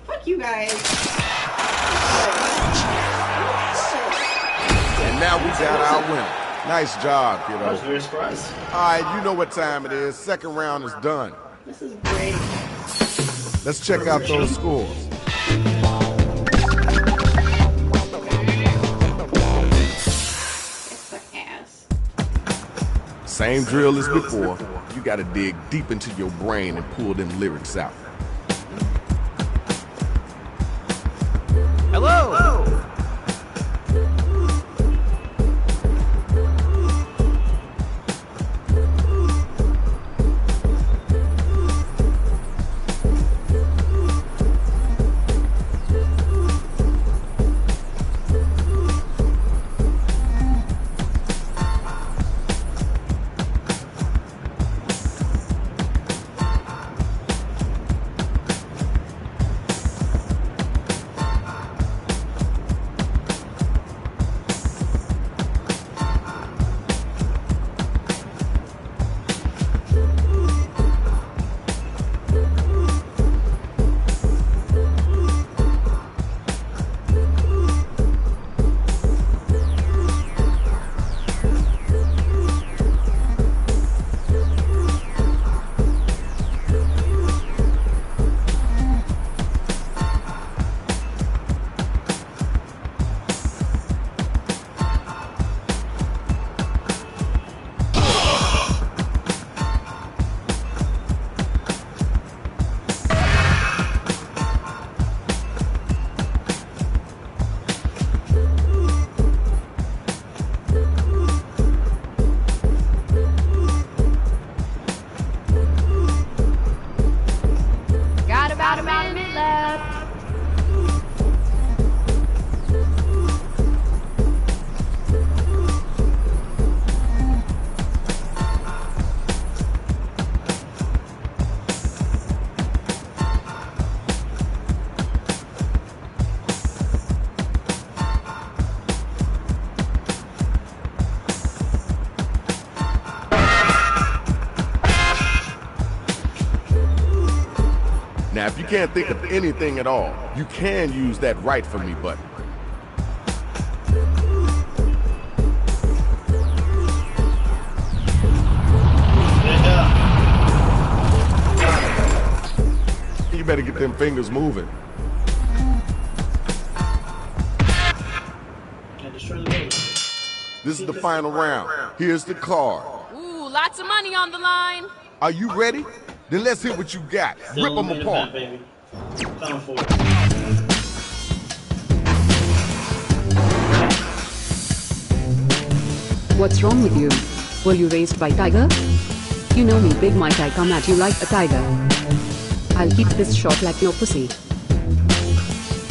Fuck you guys. And now we got our winner. Nice job, I was kiddo. very surprised. Alright, you know what time it is. Second round is done. This is great. Let's check out those scores. Ass. Same drill as before. You gotta dig deep into your brain and pull them lyrics out. Hello! Now, if you can't think of anything at all, you can use that Write For Me button. You better get them fingers moving. This is the final round. Here's the card. Ooh, lots of money on the line. Are you ready? Then let's hear what you got. Rip them apart. What's wrong with you? Were you raised by tiger? You know me, Big Mike, I come at you like a tiger. I'll keep this short like your pussy.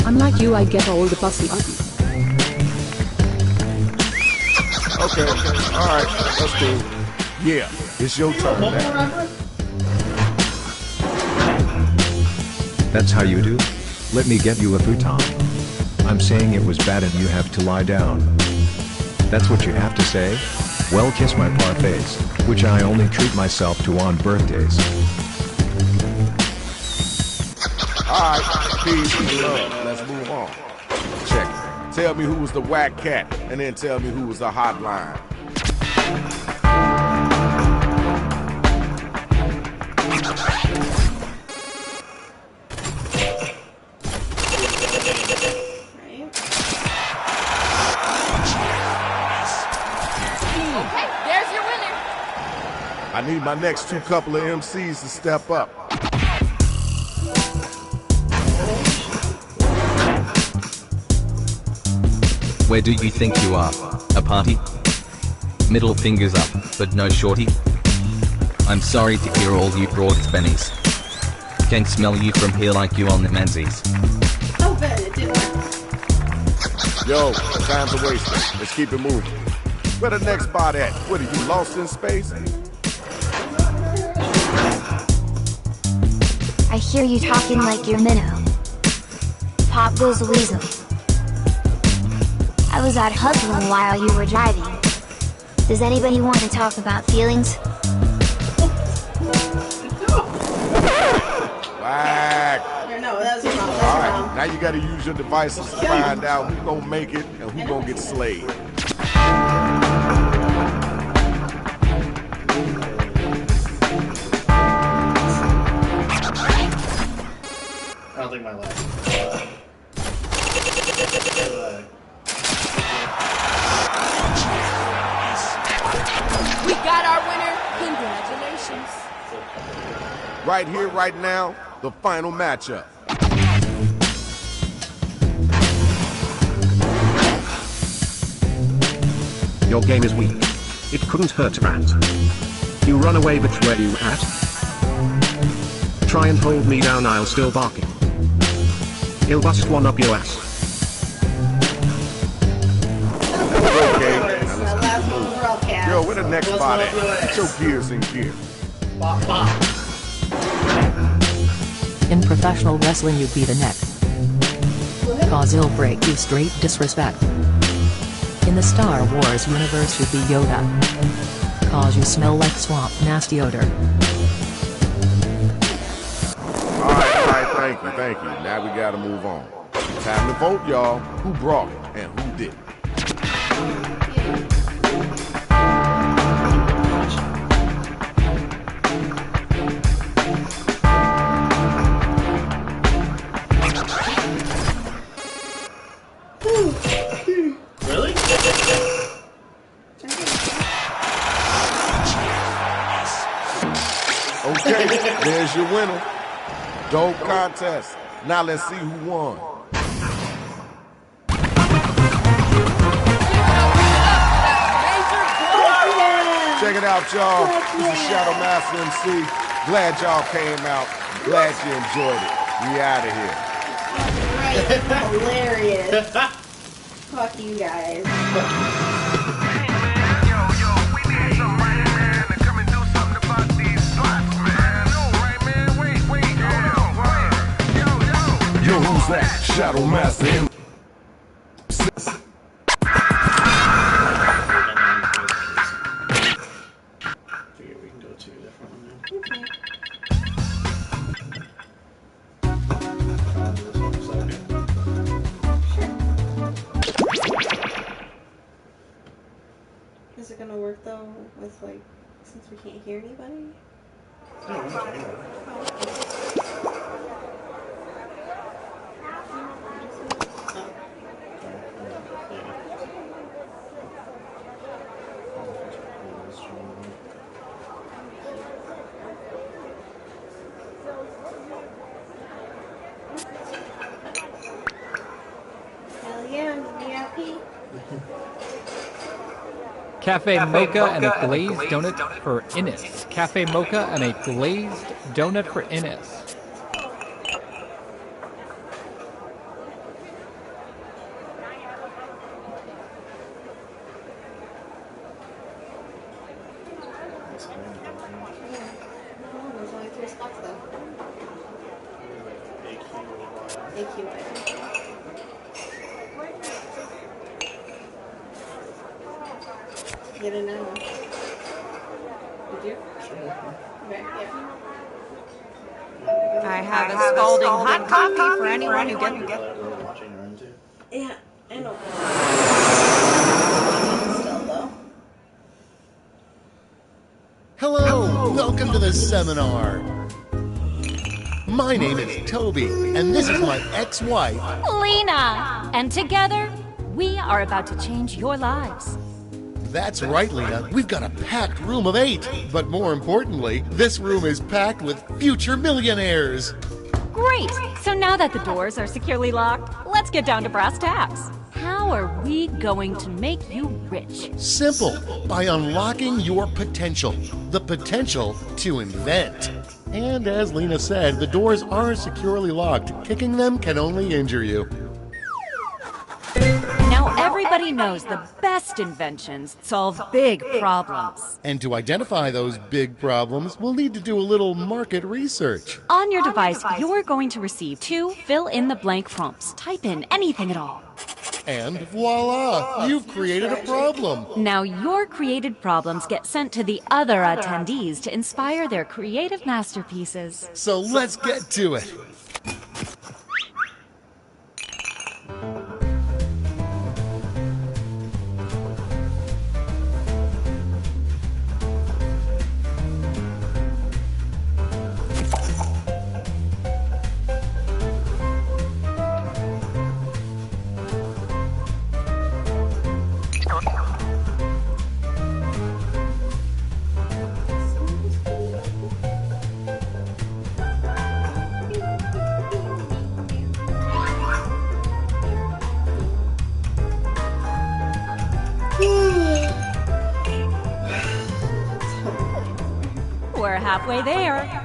Unlike you, I get all the pussy on. Okay, alright, that's cool. Yeah, it's your turn now. That's how you do? Let me get you a futon. I'm saying it was bad and you have to lie down. That's what you have to say? Well, kiss my parfaits, which I only treat myself to on birthdays. Alright, peace and love. Let's move on. Check it. Tell me who was the whack cat, and then tell me who was the hotline. Okay, there's your winner. I need my next two couple of MCs to step up. Where do you think you are? A party? Middle fingers up, but no shorty? I'm sorry to hear all you broad bennies. Can smell you from here like you on the Menzies. Oh, good, it didn't work. Yo, time's a wasting. Let's keep it moving. Where the next spot at? What are you, lost in space? I hear you talking like you're minnow. Pop goes the weasel. I was out hustling while you were driving. Does anybody want to talk about feelings? Whack. No, that was wrong. All right, now you gotta use your devices to find out who's gonna make it and who's gonna get slayed. I don't think my life. We got our winner. Congratulations. Right here, right now, the final matchup. Your game is weak. It couldn't hurt, Rand. You run away, but where you at? Try and hold me down, I'll still barking. I'll bust one up your ass. Okay, now let's keep it moving. Yo, where the next spot at? Get your gears in gear. In professional wrestling you beat a neck. Cause he'll break you straight disrespect. In the Star Wars universe you be Yoda. Cause you smell like swamp nasty odor. Alright, thank you. Now we gotta move on. Time to vote, y'all. Who brought it and who didn't? Really? Okay, there's your winner. Dope contest. Now let's see who won. Check it out, y'all. This is Shadow Master MC. Glad y'all came out. Glad you enjoyed it. We out of here. Hilarious. Fuck you guys. Yo, who's that? Shadow Master MC. Figure we can go to a different one now. Is it gonna work though with like, since we can't hear anybody? Hell yeah, VIP. Cafe Mocha and a glazed donut for Innis. Cafe Mocha and a glazed donut for Innis. There's only 3 spots though. AQY. Get it now. Did you? Okay, yeah. I have a scalding hot coffee for anyone who gets. Yeah, I know. Still though. Hello, welcome to the seminar. My name is Toby, and this is my ex-wife, Lena! And together, we are about to change your lives. That's right, Lena. We've got a packed room of 8. But more importantly, this room is packed with future millionaires. Great! So now that the doors are securely locked, let's get down to brass tacks. How are we going to make you rich? Simple. By unlocking your potential. The potential to invent. And as Lena said, the doors are securely locked. Kicking them can only injure you. Now everybody knows the best inventions solve big problems. And to identify those big problems, we'll need to do a little market research. On your device, you're going to receive 2 fill-in-the-blank prompts. Type in anything at all. And voila! You've created a problem! Now your created problems get sent to the other attendees to inspire their creative masterpieces. So let's get to it! We're halfway there.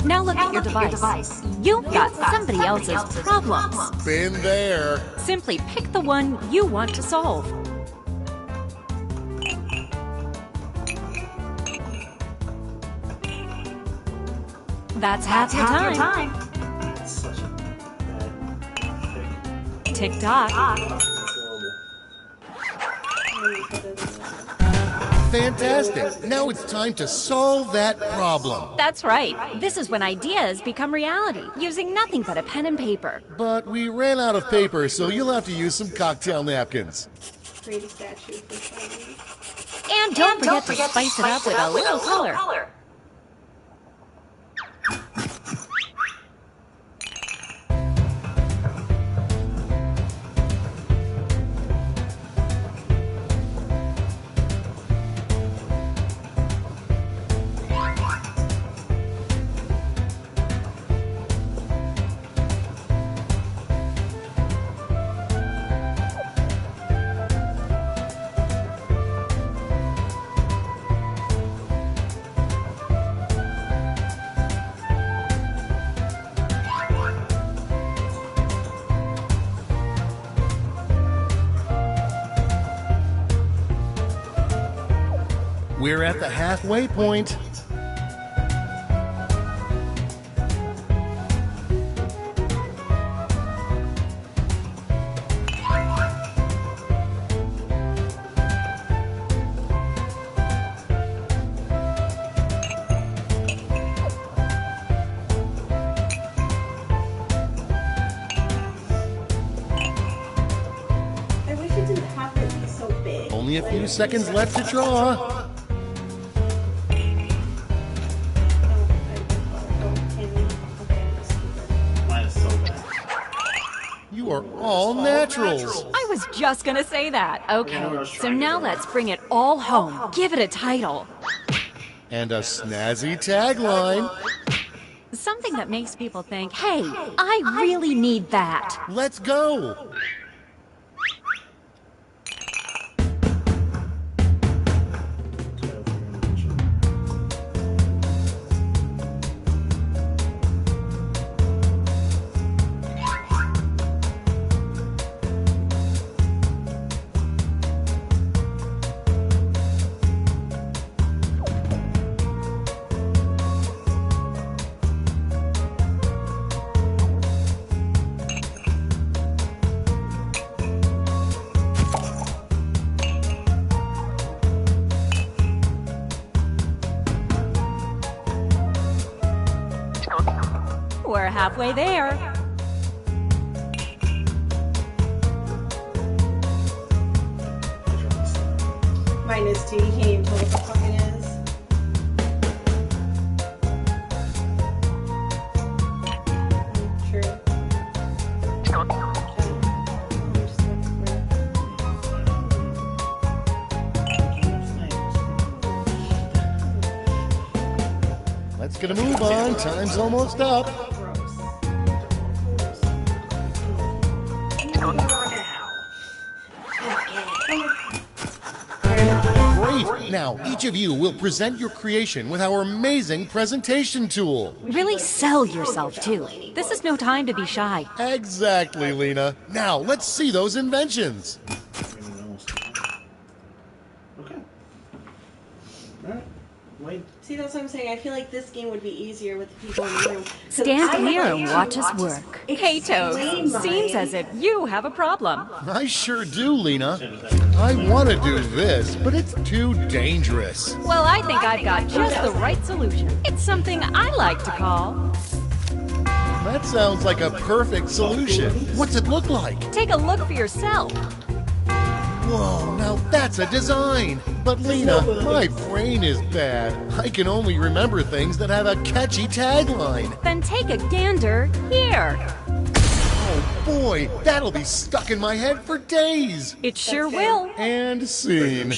Now look at your device. You've got somebody else's problems. Been there. Simply pick the one you want to solve. That's half your time. Tick-tock. Fantastic. Now it's time to solve that problem. That's right. This is when ideas become reality, using nothing but a pen and paper. But we ran out of paper, so you'll have to use some cocktail napkins. Create a statue for And don't forget to spice it up with a little color. We're at the halfway point. Only a few seconds left to draw. Mine is so bad. You are all naturals. I was just gonna say that. Okay, so now let's bring it all home. Give it a title. And a snazzy tagline. Something that makes people think, hey, I really need that. Let's go. We're halfway there. Mine is too. You can't even tell what the fuck it is. Let's get a move on. Time's almost up. Great! Now, each of you will present your creation with our amazing presentation tool. Really sell yourself, too. This is no time to be shy. Exactly, Lena. Now, let's see those inventions. Okay. Alright. Wait. See, that's what I'm saying. I feel like this game would be easier with the people in the room. Stand here and watch us work. Hey, Toad, seems as if you have a problem. I sure do, Lena. I want to do this, but it's too dangerous. Well, I think I've got just the right solution. It's something I like to call... That sounds like a perfect solution. What's it look like? Take a look for yourself. Whoa, now that's a design. But Lena, my brain is bad. I can only remember things that have a catchy tagline. Then take a gander here. Oh boy, that'll be stuck in my head for days. It sure will. And scene.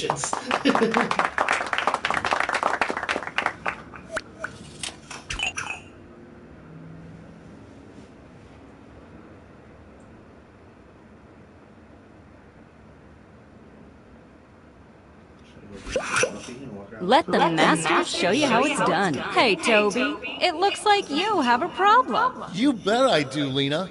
Let the masters show you how it's done. Hey, Toby, it looks like you have a problem. You bet I do, Lena.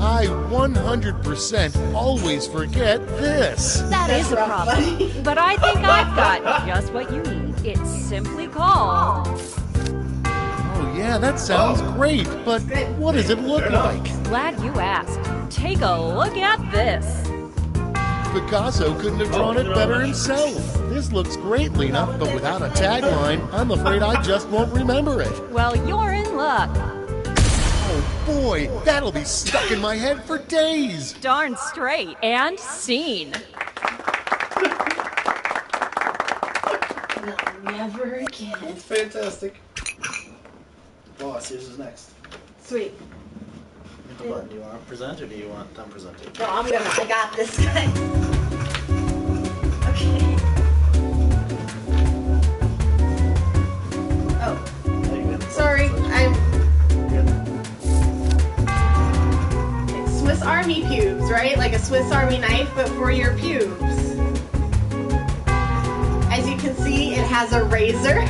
I 100% always forget this. That is a problem. But I think I've got just what you need. It's simply called... Oh yeah, that sounds great, but what does it look like? Glad you asked. Take a look at this. Picasso couldn't have drawn it better himself. This looks great, Lena, but without a tagline, I'm afraid I just won't remember it. Well, you're in luck. Oh boy, that'll be stuck in my head for days. Darn straight. And scene. Never again. That's fantastic. Boss, yours is next. Sweet. Hit the button. Do you want to present or do you want them presented? No, I got this guy. Okay. Oh. Sorry, It's Swiss Army pubes, right? Like a Swiss Army knife, but for your pubes. As you can see, it has a razor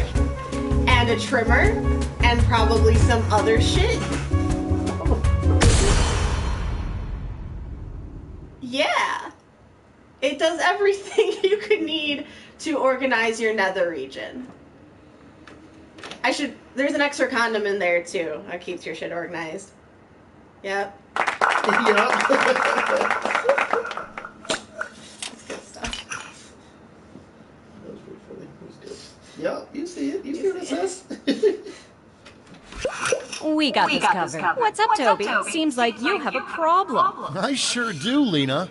and a trimmer and probably some other shit. Yeah, it does everything you could need to organize your nether region. There's an extra condom in there too. That keeps your shit organized. Yep. That's good stuff. That was pretty funny. That was good. Yep, you see it. You see what it says. We got this covered. What's up, Toby? Seems like you have a problem. I sure do, Lena.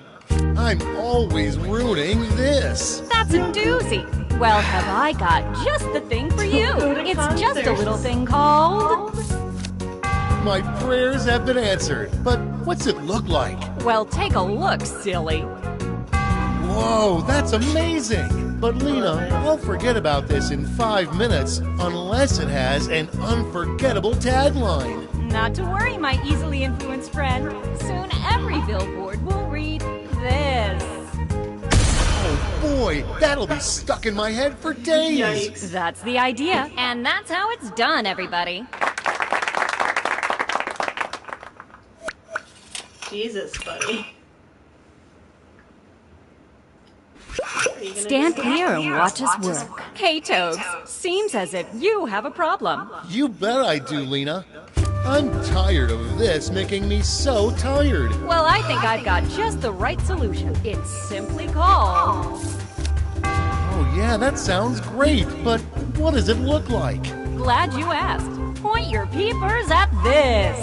I'm always ruining this. That's That's a doozy. Well, have I got just the thing for you. It's just a little thing called... My prayers have been answered, but what's it look like? Well, take a look, silly. Whoa, that's amazing! But Lena, I'll forget about this in 5 minutes unless it has an unforgettable tagline. Not to worry, my easily influenced friend. Soon every billboard will read this. Oh boy, that'll be stuck in my head for days! Yikes. That's the idea, and that's how it's done, everybody. Jesus, buddy. Stand clear and watch us work. Hey, Toads, seems as if you have a problem. You bet I do, Lena. I'm tired of this making me so tired. Well, I think I've got just the right solution. It's simply called... Oh yeah, that sounds great, but what does it look like? Glad you asked. Point your peepers at this.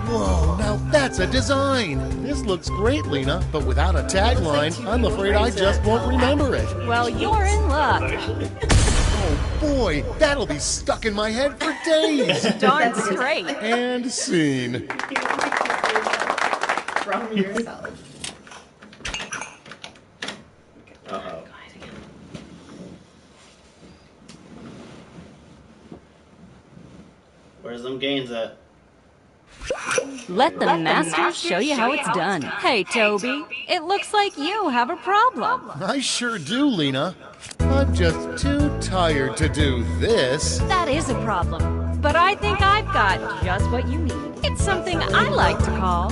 Whoa, now that's a design! This looks great, Lena, but without a tagline, I'm afraid I just won't remember it. Well, you're in luck. Oh boy, that'll be stuck in my head for days! Darn straight. And scene. From yourself. Uh-oh. Where's them gains at? Let the masters show you how it's done. Hey, Toby, it looks like you have a problem. I sure do, Lena. I'm just too tired to do this. That is a problem, but I think I've got just what you need. It's something I like to call...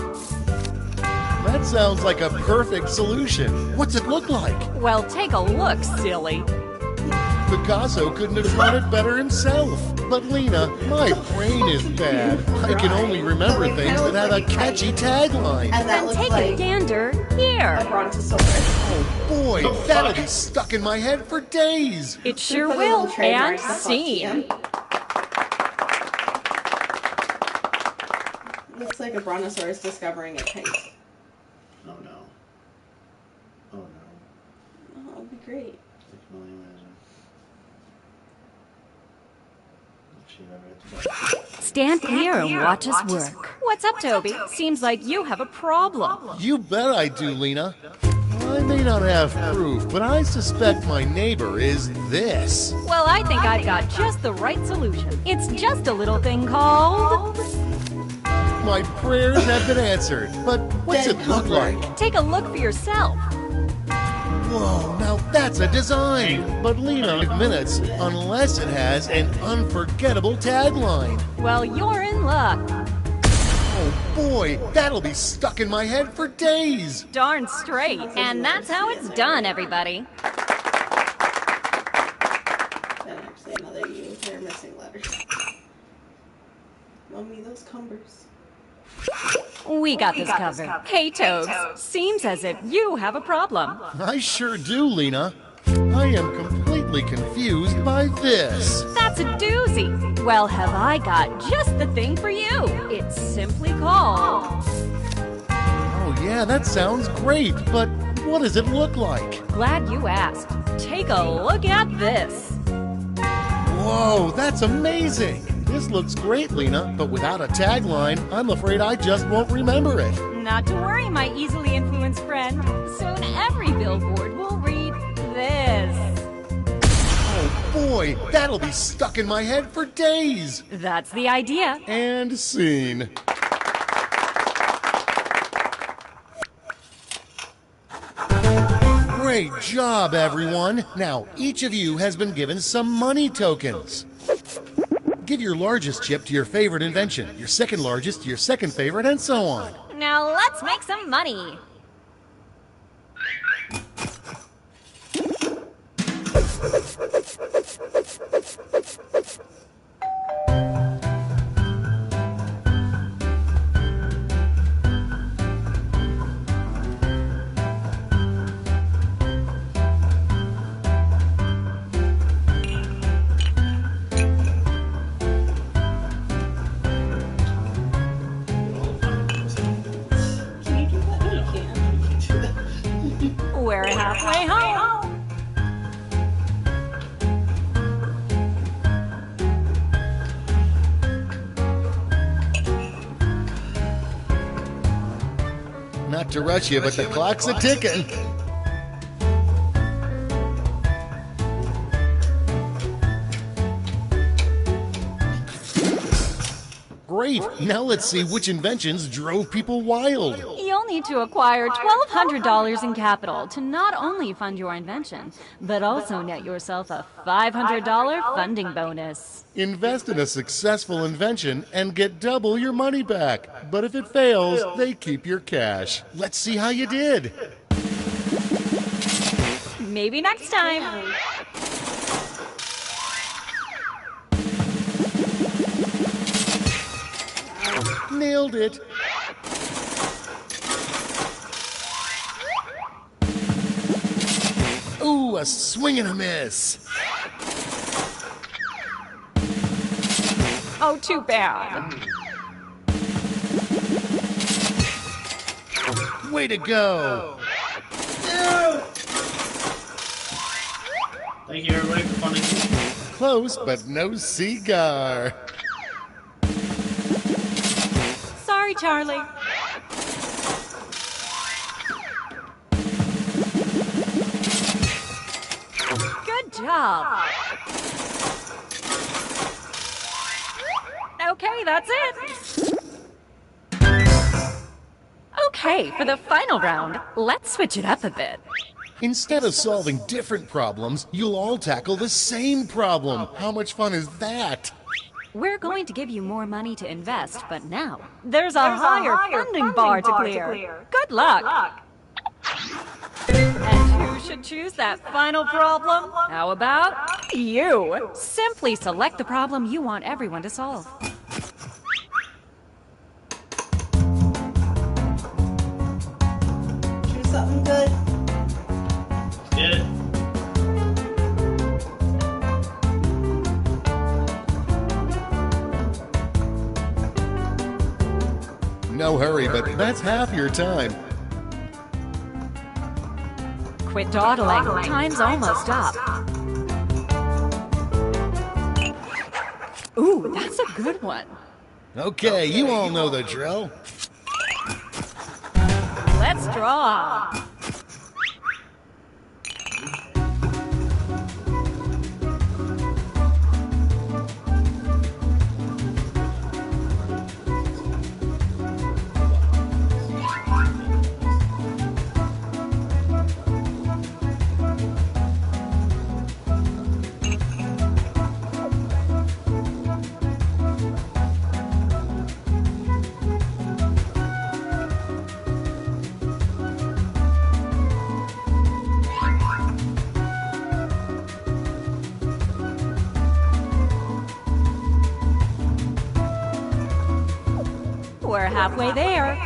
That sounds like a perfect solution. What's it look like? Well, take a look, silly. Picasso couldn't have drawn it better himself. But Lena, my brain is bad. I can only remember things that have a catchy tagline. Then take a gander here. Oh boy, that'll be stuck in my head for days. It sure will. And scene. Looks like a brontosaurus discovering a kite. Oh no. Oh no. Oh, that would be great. I can only imagine. Stand clear and watch us work. What's up, Toby? Seems like you have a problem. You bet I do, Lena. I may not have proof, but I suspect my neighbor is this. Well, I think I've got just the right solution. It's just a little thing called... My prayers have been answered, but what's it look like? Take a look for yourself. Whoa, now that's a design! But Lena, 5 minutes, unless it has an unforgettable tagline. Well, you're in luck. Oh boy, that'll be stuck in my head for days! Darn straight. And that's how it's done, everybody. Then actually another U. They're missing letters. Love me those cumbers. We got this covered. Hey, Toads, seems as if you have a problem. I sure do, Lena. I am completely confused by this. That's a doozy. Well, have I got just the thing for you. It's simply called... Oh yeah, that sounds great, but what does it look like? Glad you asked. Take a look at this. Whoa, that's amazing! This looks great, Lena, but without a tagline, I'm afraid I just won't remember it. Not to worry, my easily influenced friend. Soon every billboard will read this. Oh boy, that'll be stuck in my head for days! That's the idea. And scene. Great job, everyone! Now, each of you has been given some money tokens. Give your largest chip to your favorite invention, your second largest to your second favorite, and so on. Now let's make some money. Not to rush you, but the clock's a-ticking. Great! Now let's see which inventions drove people wild. You'll need to acquire $1,200 in capital to not only fund your invention, but also net yourself a $500 funding bonus. Invest in a successful invention and get double your money back. But if it fails, they keep your cash. Let's see how you did. Maybe next time. Nailed it. Ooh, a swing and a miss. Oh, too bad. Way to go. Thank you, everybody, for funding me. Close, but no cigar. Sorry, Charlie. Good job. Okay, that's it. Okay, for the final round, let's switch it up a bit. Instead of solving different problems, you'll all tackle the same problem. How much fun is that? We're going to give you more money to invest, but now there's a higher funding bar to clear. Good luck. And who should choose that final problem? How about you? Simply select the problem you want everyone to solve. Choose something good. Get it? No hurry, but that's half your time. Quit dawdling. Time's almost up. Ooh, that's a good one. Okay, you all know the drill. Let's draw. We're halfway there.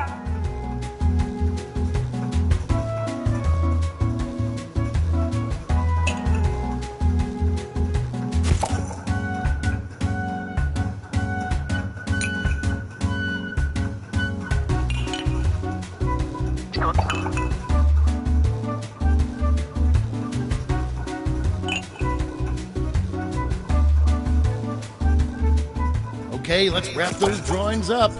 Okay, let's wrap those drawings up.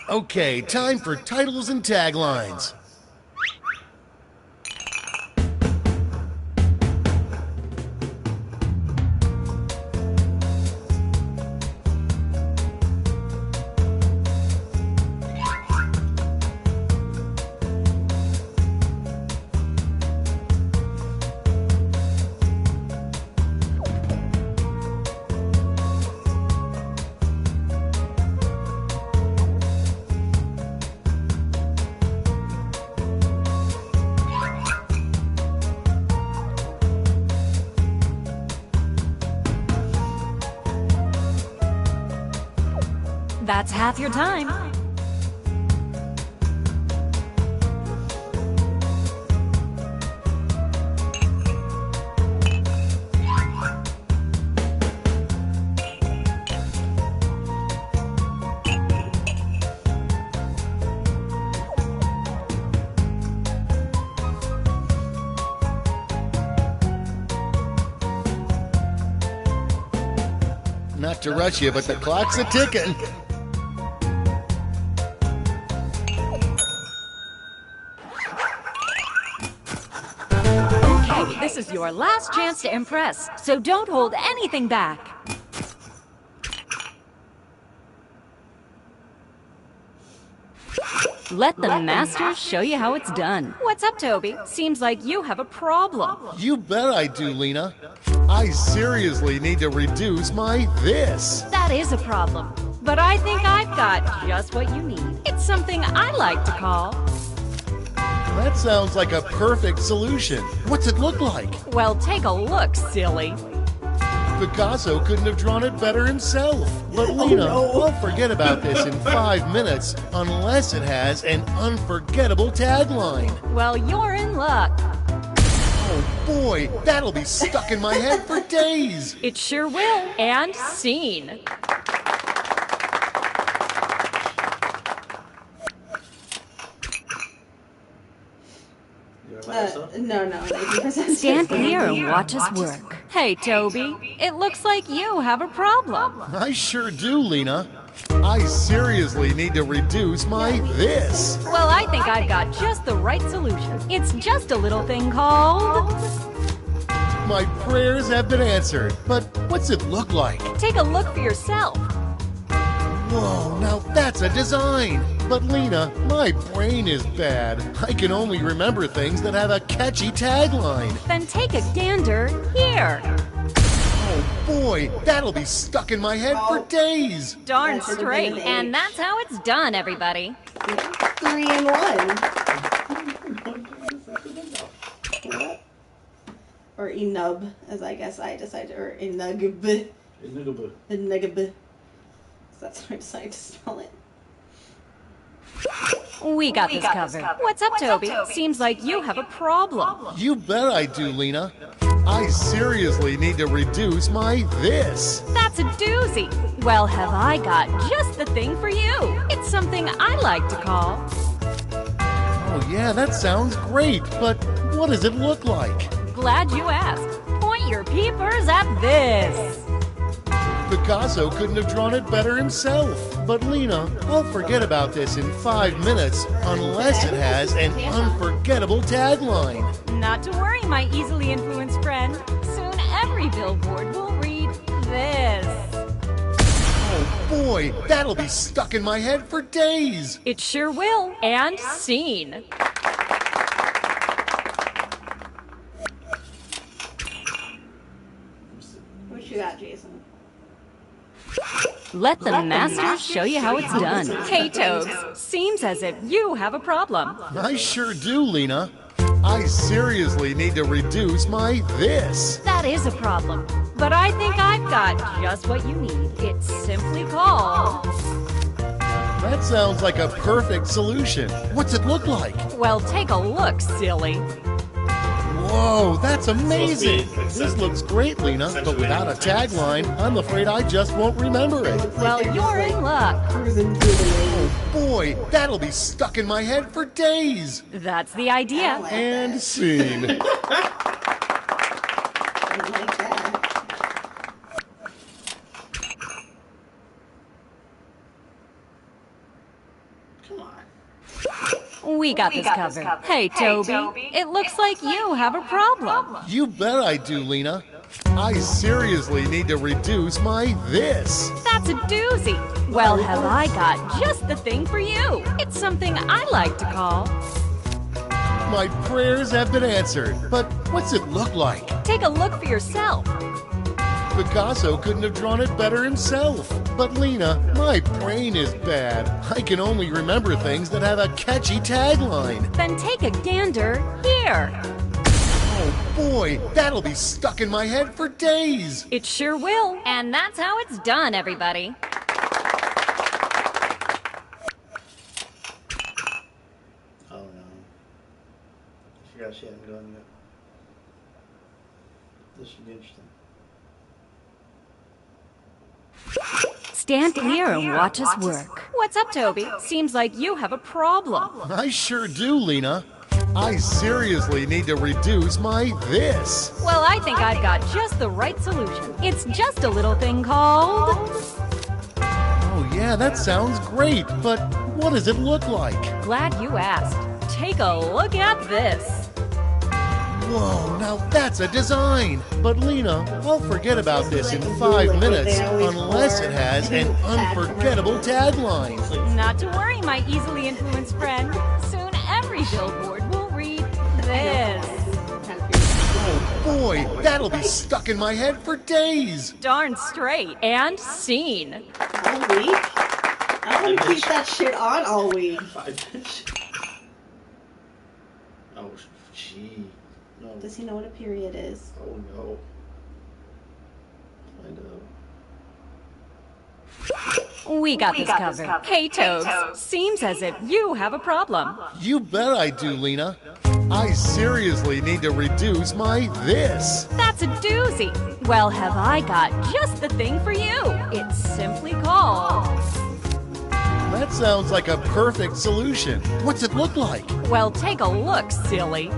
Okay, time for titles and taglines. That's half your time. Not to rush you, but the clock's a-ticking. Okay, this is your last chance to impress, so don't hold anything back. Let the masters show you how it's done. What's up, Toby? Seems like you have a problem. You bet I do, Lena. I seriously need to reduce my this. That is a problem. But I think I've got just what you need. It's something I like to call... That sounds like a perfect solution. What's it look like? Well, take a look, silly. Picasso couldn't have drawn it better himself. But Lena, I'll forget about this in 5 minutes unless it has an unforgettable tagline. Well, you're in luck. Oh boy, that'll be stuck in my head for days. It sure will. And scene. No, thank you. Stand clear and watch us work. Hey, Toby, it looks like you have a problem. I sure do, Lena. I seriously need to reduce my this. Well, I think I've got just the right solution. It's just a little thing called... My prayers have been answered, but what's it look like? Take a look for yourself. Whoa, now that's a design. But Lena, my brain is bad. I can only remember things that have a catchy tagline. Then take a gander here. Oh boy, that'll be stuck in my head for days. Darn straight. And that's how it's done, everybody. 3 in 1. Or enub, as I guess I decided, or enugb. Enugb. That's how I decided to spell it. We got this covered. What's up, Toby? Seems like you have a problem. You bet I do, Lena. I seriously need to reduce my this. That's a doozy. Well, have I got just the thing for you. It's something I like to call... Oh yeah, that sounds great, but what does it look like? Glad you asked. Point your peepers at this. Picasso couldn't have drawn it better himself. But Lena, I'll forget about this in 5 minutes unless it has an unforgettable tagline. Not to worry, my easily influenced friend. Soon every billboard will read this. Oh boy, that'll be stuck in my head for days. It sure will. And scene. What you got, Jason? Let the masters show you how it's done. Hey, Toads, seems as if you have a problem. I sure do, Lena. I seriously need to reduce my this. That is a problem. But I think I've got just what you need. It's simply called... That sounds like a perfect solution. What's it look like? Well, take a look, silly. Whoa, that's amazing! This looks great, Lena, but without a tagline, I'm afraid I just won't remember it. Well, you're in luck. Oh boy, that'll be stuck in my head for days. That's the idea. And scene. We got this covered. Hey, Toby, it looks like you have a problem. You bet I do, Lena. I seriously need to reduce my this. That's a doozy. Well, have I got just the thing for you. It's something I like to call... My prayers have been answered, but what's it look like? Take a look for yourself. Picasso couldn't have drawn it better himself. But Lena, my brain is bad. I can only remember things that have a catchy tagline. Then take a gander here. Oh boy, that'll be stuck in my head for days. It sure will. And that's how it's done, everybody. Oh no. I forgot she hadn't gone yet. This should be interesting. Stand clear and watch us work. What's up, Toby? Seems like you have a problem. I sure do, Lena. I seriously need to reduce my this. Well, I think I've got just the right solution. It's just a little thing called... Oh yeah, that sounds great, but what does it look like? Glad you asked. Take a look at this. Whoa, now that's a design. But Lena, I'll forget about this in 5 minutes unless it has an unforgettable tagline. Not to worry, my easily influenced friend. Soon every billboard will read this. Oh boy, that'll be stuck in my head for days. Darn straight. And scene. All week? I want to keep that shit on all week. Oh, gee. No. Does he know what a period is? Oh, no. I know. We got this covered. Hey, Toads. Seems as if you have a problem. You bet I do, Lena. I seriously need to reduce my this. That's a doozy. Well, have I got just the thing for you. It's simply called... That sounds like a perfect solution. What's it look like? Well, take a look, silly.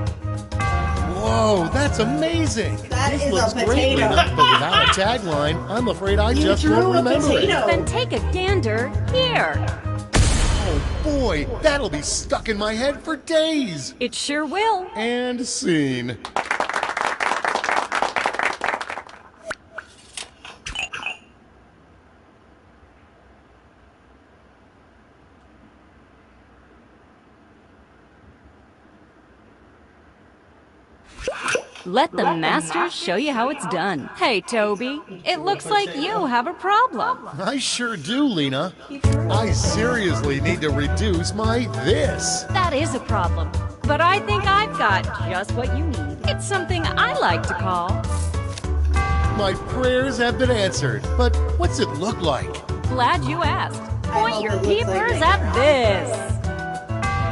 Whoa, that's amazing. That is looks a great, potato. Lena, but without a tagline, I'm afraid I just won't remember it. Then take a gander here. Oh boy, that'll be stuck in my head for days. It sure will. And scene. Let the masters show you how it's done. Hey, Toby, it looks like you have a problem. I sure do, Lena. I seriously need to reduce my this. That is a problem, but I think I've got just what you need. It's something I like to call... My prayers have been answered, but what's it look like? Glad you asked. Point your peepers at this.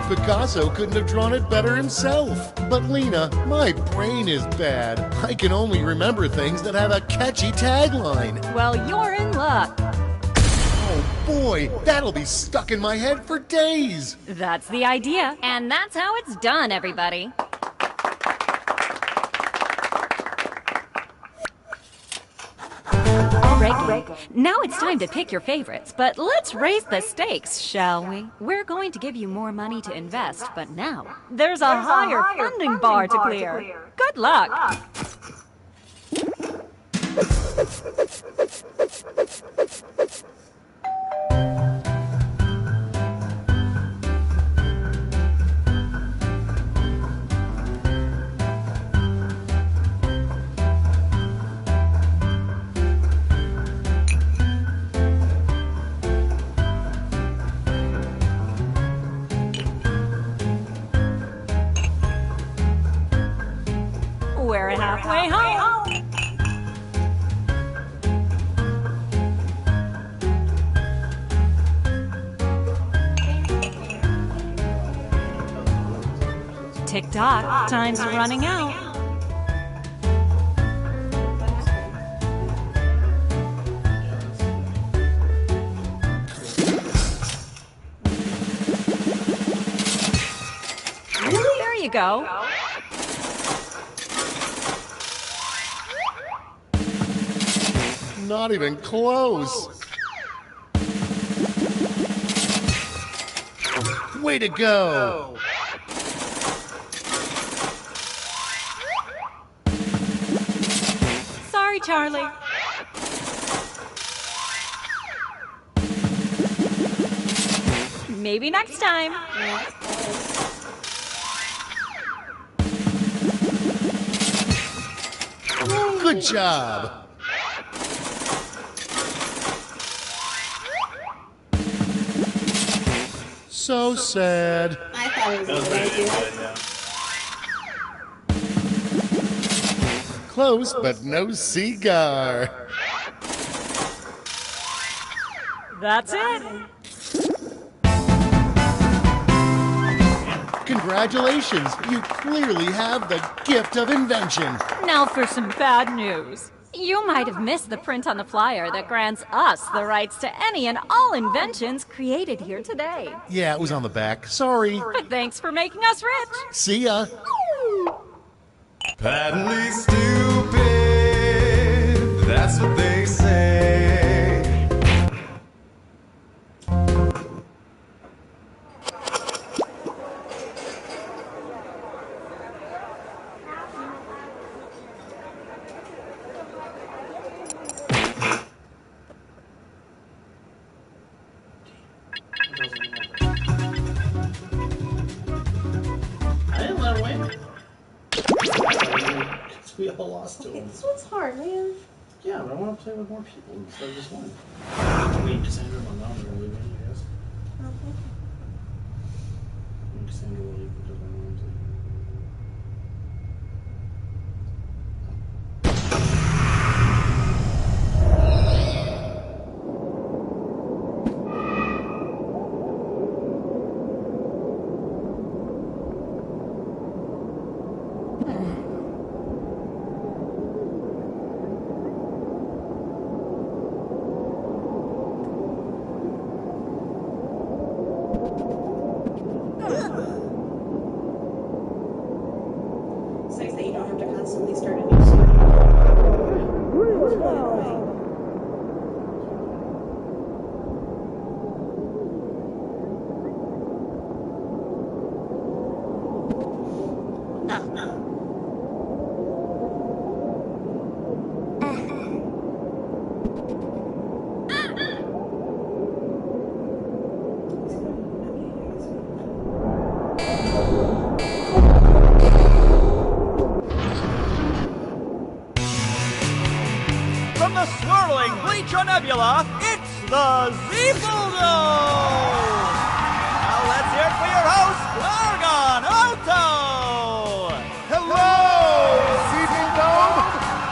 Picasso couldn't have drawn it better himself. But Lena, my brain is bad. I can only remember things that have a catchy tagline. Well, you're in luck. Oh boy, that'll be stuck in my head for days. That's the idea, and that's how it's done, everybody. Alright, now it's time to pick your favorites, but let's raise the stakes, shall we? We're going to give you more money to invest, but now there's a higher funding bar to clear. Good luck! We're halfway home. Tick-tock, time's running out. There you go. Not even close. Way to go. Sorry, Charlie. Maybe next time. Good job. So sad. I thought it was a good idea. Close, but no cigar. That's it. Congratulations, you clearly have the gift of invention. Now for some bad news. You might have missed the print on the flyer that grants us the rights to any and all inventions created here today. Yeah, it was on the back. Sorry. But thanks for making us rich. See ya. Patently stupid, that's what they say. I didn't let him win. We all lost to him. This one's hard, man. Yeah, but I want to play with more people instead of just one. Wait, Cassandra, my mom, we're leaving, I guess. Cassandra will leave because my mom's leaving. It's nice that you don't have to constantly start a new story. It's really annoying. From the swirling Bleacher Nebula, it's the Zeefeldome! Now let's hear it for your host, Argon Otto! Hello, Zeefeldome!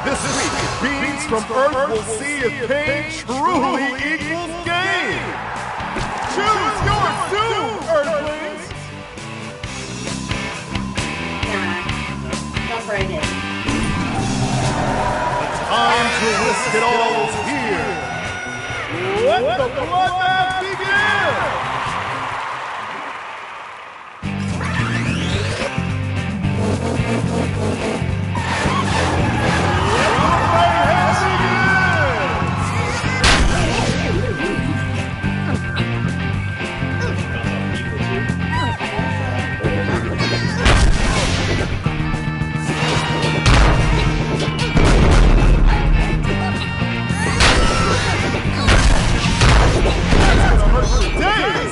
This week, beans from Earth will see if pain truly equals gain! Choose your doom, Earthlings! Jump right in. Time to risk it all is here! Let the bloodbath begin! Damn!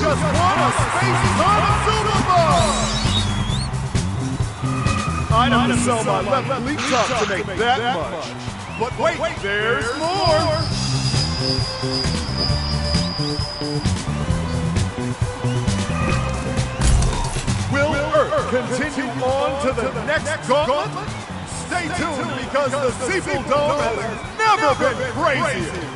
just won a space-time Super Bowl! I'd have to sell my left leak top to make that much. But wait, there's more! Will Earth continue on to the next gauntlet? Stay tuned because the Seafood Dome has never been crazier.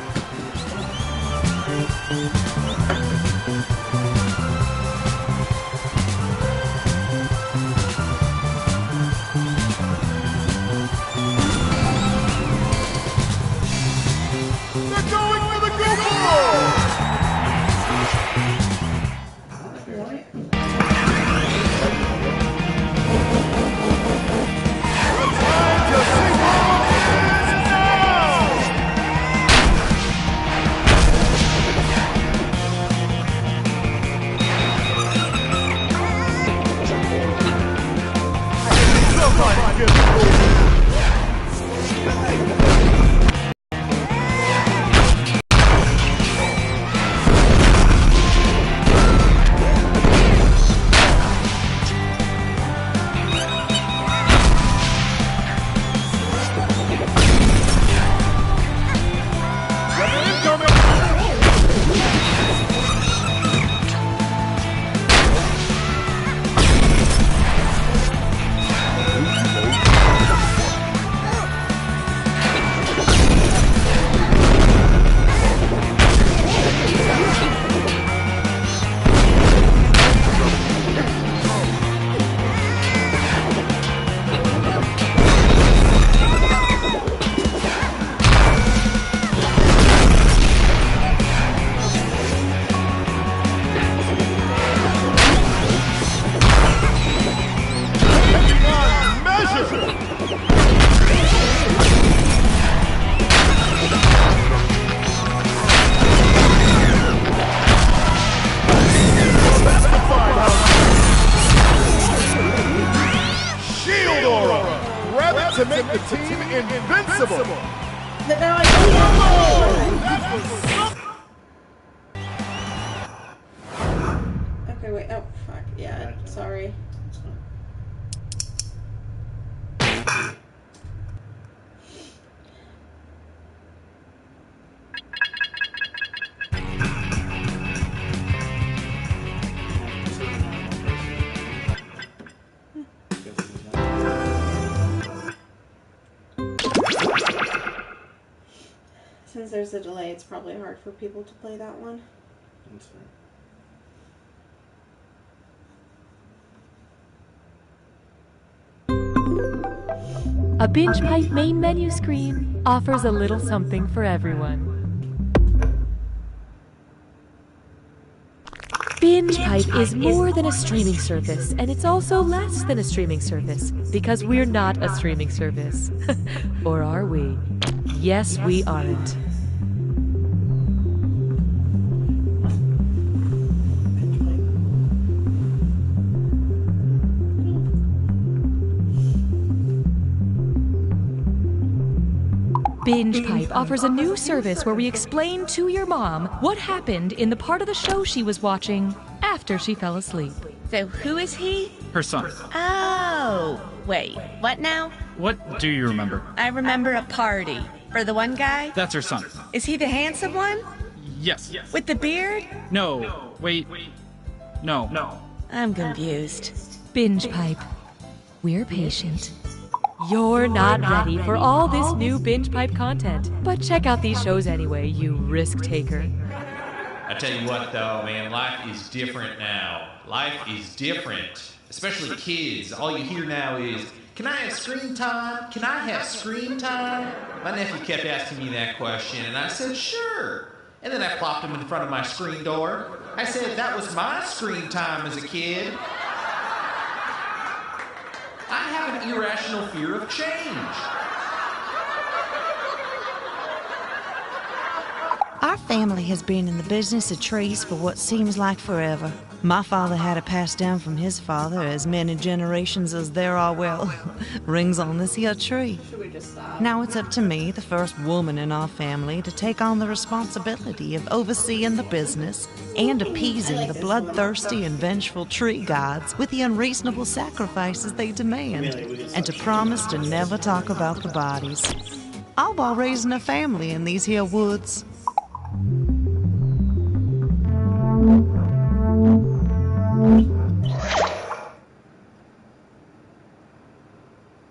They're going for the goal! To make the team invincible. Okay, wait. Oh, fuck. Yeah, sorry. Since there's a delay, it's probably hard for people to play that one. That's fair. A Binge Pipe main menu screen offers a little something for everyone. Binge Pipe is more than a streaming service, and it's also less than a streaming service, because we're not a streaming service. Or are we? Yes, we aren't. Binge Pipe offers a new service where we explain to your mom what happened in the part of the show she was watching after she fell asleep. So who is he? Her son. Oh, wait, what now? What do you remember? I remember a party. For the one guy? That's her son. Is he the handsome one? Yes. With the beard? No. Wait. No. I'm confused. Binge Pipe. We're patient. You're not ready for all this new Binge Pipe content, but check out these shows anyway, you risk taker. I tell you what, though, man, life is different now. Life is different. Especially kids. All you hear now is, can I have screen time? Can I have screen time? My nephew kept asking me that question, and I said, sure. And then I plopped him in front of my screen door. I said, that was my screen time as a kid. I have an irrational fear of change. Our family has been in the business of trees for what seems like forever. My father had it passed down from his father as many generations as there are, well, rings on this here tree. Now it's up to me, the first woman in our family, to take on the responsibility of overseeing the business and appeasing the bloodthirsty and vengeful tree gods with the unreasonable sacrifices they demand, and to promise to never talk about the bodies. All while raising a family in these here woods.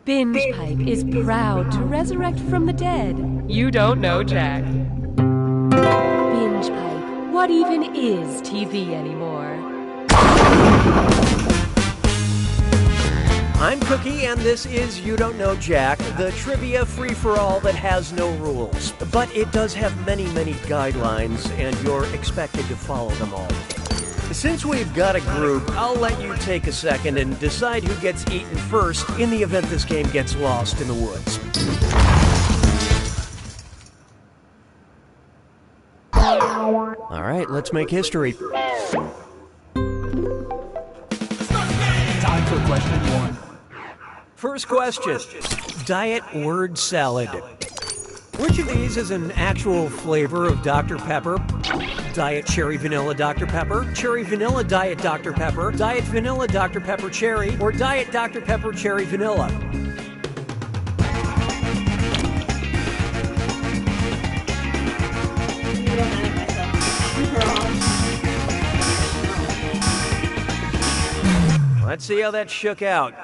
Binge Pipe is proud to resurrect from the dead. You don't know, Jack. Binge Pipe. What even is TV anymore? I'm Cookie, and this is You Don't Know Jack, the trivia free-for-all that has no rules. But it does have many, many guidelines, and you're expected to follow them all. Since we've got a group, I'll let you take a second and decide who gets eaten first in the event this game gets lost in the woods. All right, let's make history. Time for question 1. First question. Diet word salad. Which of these is an actual flavor of Dr. Pepper? Diet Cherry Vanilla Dr. Pepper, Cherry Vanilla Diet Dr. Pepper, Diet Vanilla Dr. Pepper Cherry, or Diet Dr. Pepper Cherry Vanilla? Let's see how that shook out.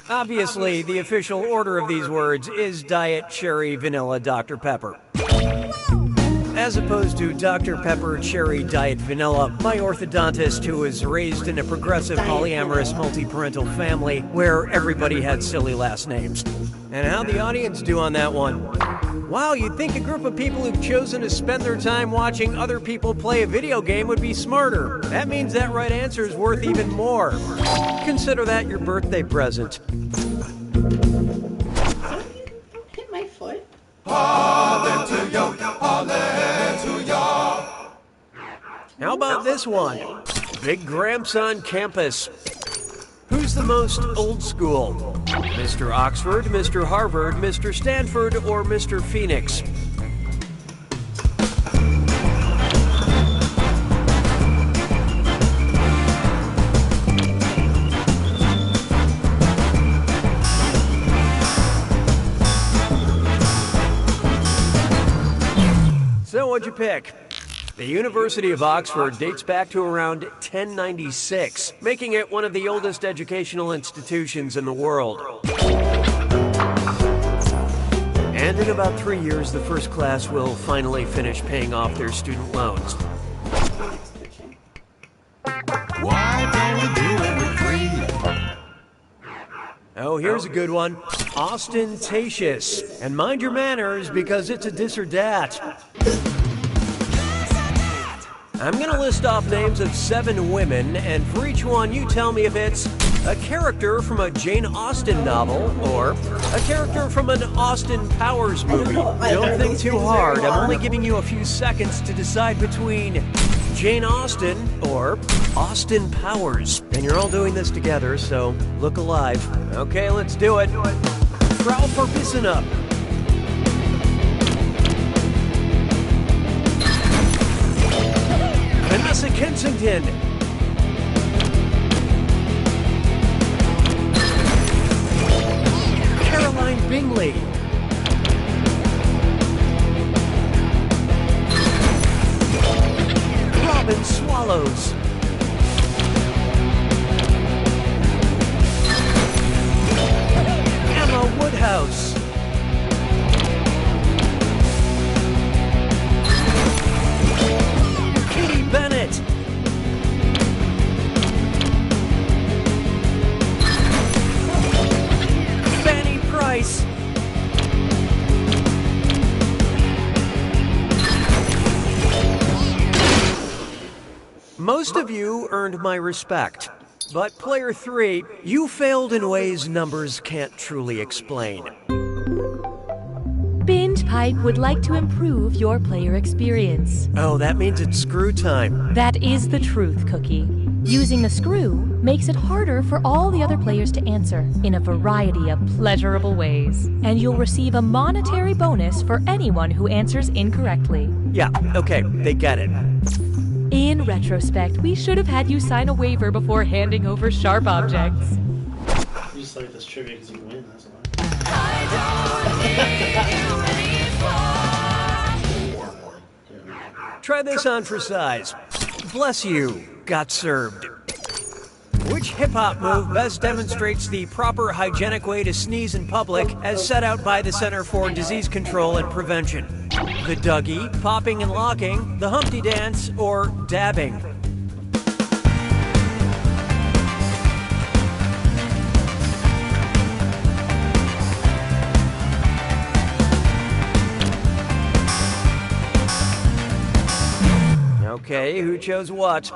Obviously, the official order of these words is Diet Cherry Vanilla Dr. Pepper. As opposed to Dr. Pepper Cherry Diet Vanilla, my orthodontist, who was raised in a progressive polyamorous multi-parental family where everybody had silly last names. And how'd the audience do on that one? Wow, you'd think a group of people who've chosen to spend their time watching other people play a video game would be smarter. That means that right answer is worth even more. Consider that your birthday present. Hit my foot. How about this one? Big Gramps on campus. Who's the most old school? Mr. Oxford, Mr. Harvard, Mr. Stanford, or Mr. Phoenix? So what'd you pick? The University of Oxford dates back to around 1096, making it one of the oldest educational institutions in the world. And in about 3 years, the first class will finally finish paying off their student loans. Why don't we do it with free? Oh, here's a good one. Ostentatious. And mind your manners, because it's a dis or dat. I'm gonna list off names of 7 women, and for each one you tell me if it's a character from a Jane Austen novel or a character from an Austin Powers movie. Don't think too hard, I'm only giving you a few seconds to decide between Jane Austen or Austin Powers. And you're all doing this together, so look alive. Okay, let's do it. Frau Verpissenup. Vanessa Kensington. Caroline Bingley. Robin Swallows. Emma Woodhouse. Bennett. Fanny Price. Most of you earned my respect, but player 3, you failed in ways numbers can't truly explain. Binge Pipe would like to improve your player experience. Oh, that means it's screw time. That is the truth, Cookie. Using the screw makes it harder for all the other players to answer in a variety of pleasurable ways. And you'll receive a monetary bonus for anyone who answers incorrectly. Yeah, okay, they get it. In retrospect, we should have had you sign a waiver before handing over sharp objects. You just like this trivia because you win, that's why. Try this on for size. Bless you, got served. Which Which hip-hop move best demonstrates the proper hygienic way to sneeze in public as set out by the Center for Disease Control and Prevention? The Dougie, popping and locking, the Humpty Dance, or dabbing? Okay, who chose what?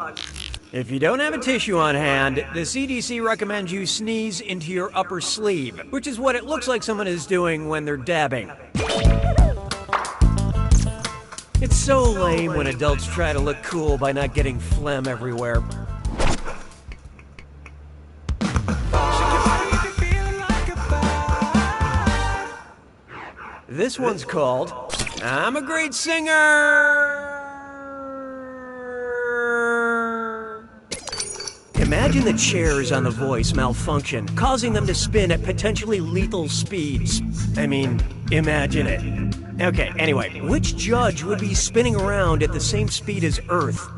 If you don't have a tissue on hand, the CDC recommends you sneeze into your upper sleeve, which is what it looks like someone is doing when they're dabbing. It's so lame when adults try to look cool by not getting phlegm everywhere. This one's called I'm a Great Singer! Imagine the chairs on The Voice malfunction, causing them to spin at potentially lethal speeds. I mean, imagine it. Okay, anyway, which judge would be spinning around at the same speed as Earth?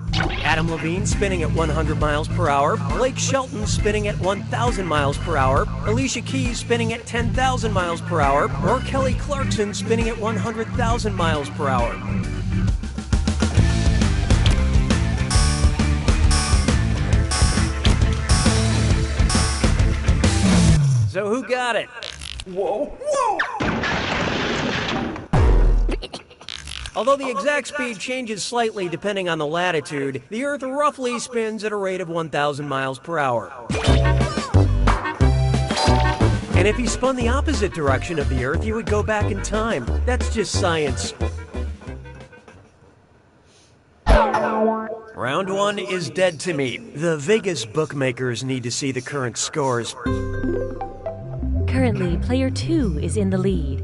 Adam Levine spinning at 100 miles per hour, Blake Shelton spinning at 1,000 miles per hour, Alicia Keys spinning at 10,000 miles per hour, or Kelly Clarkson spinning at 100,000 miles per hour? So who got it? Whoa, whoa! Although the exact speed changes slightly depending on the latitude, the Earth roughly spins at a rate of 1,000 miles per hour. And if you spun the opposite direction of the Earth, you would go back in time. That's just science. Round one is dead to me. The Vegas bookmakers need to see the current scores. Currently, player 2 is in the lead.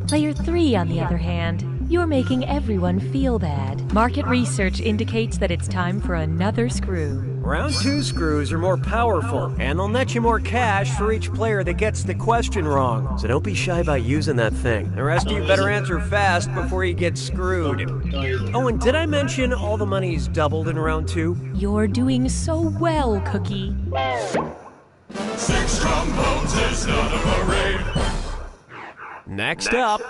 Player 3, on the other hand, you're making everyone feel bad. Market research indicates that it's time for another screw. Round 2 screws are more powerful, and they'll net you more cash for each player that gets the question wrong. So don't be shy about using that thing. The rest of you better answer fast before you get screwed. Oh, and did I mention all the money's doubled in round 2? You're doing so well, Cookie. 6 trombones is not a parade. Next up,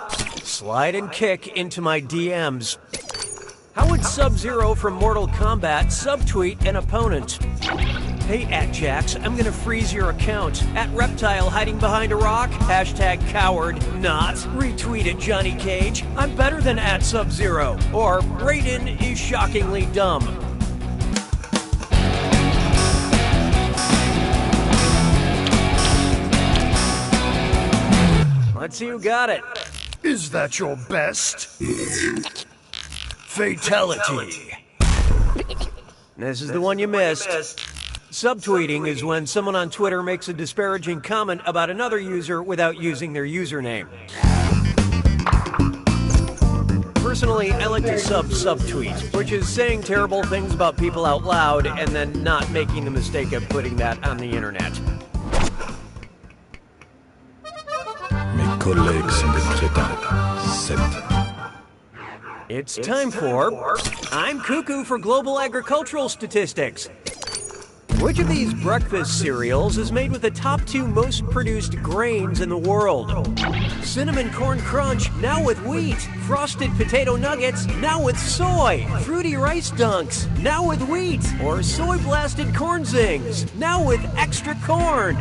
slide and kick into my DMs. How would Sub-Zero from Mortal Kombat subtweet an opponent? Hey, @Jax, I'm gonna freeze your account. @Reptile hiding behind a rock. #coward not. Retweet at Johnny Cage. I'm better than @Sub-Zero. Or Raiden is shockingly dumb. Let's see who got it. Is that your best? Fatality. This is the one you missed. Subtweeting is when someone on Twitter makes a disparaging comment about another user without using their username. Personally, I like to subtweet, which is saying terrible things about people out loud and then not making the mistake of putting that on the internet. Mes collègues sont des crétins. 7. It's time for I'm Cuckoo for Global Agricultural Statistics. Which of these breakfast cereals is made with the top 2 most produced grains in the world? Cinnamon Corn Crunch, now with wheat. Frosted Potato Nuggets, now with soy. Fruity Rice Dunks, now with wheat. Or Soy Blasted Corn Zings, now with extra corn.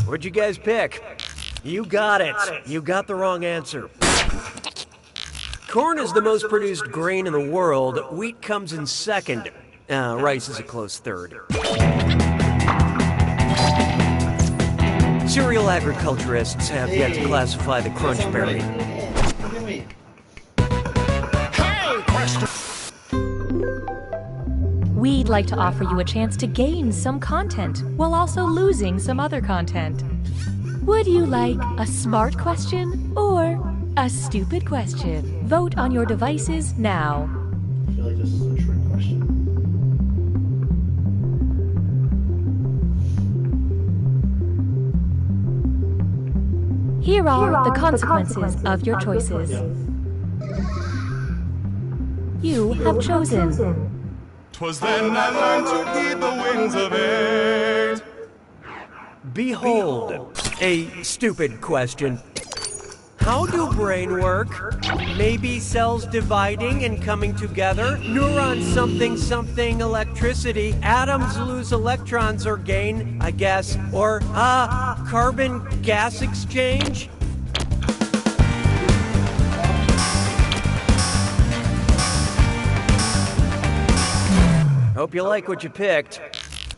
What'd you guys pick? You got it. You got the wrong answer. Corn is the most produced grain in the world. Wheat comes in second. Rice is a close third. Cereal agriculturists have yet to classify the crunch berry. We'd like to offer you a chance to gain some content while also losing some other content. Would you like a smart question or a stupid question? Vote on your devices now. I feel like this is a trick question. Here are the consequences of your choices. You have chosen. 'Twas then I learned to heed the winds of age. Behold, a stupid question. How do brain work? Maybe cells dividing and coming together? Neurons something electricity. Atoms lose electrons or gain, I guess. Or, carbon gas exchange? Hope you like what you picked.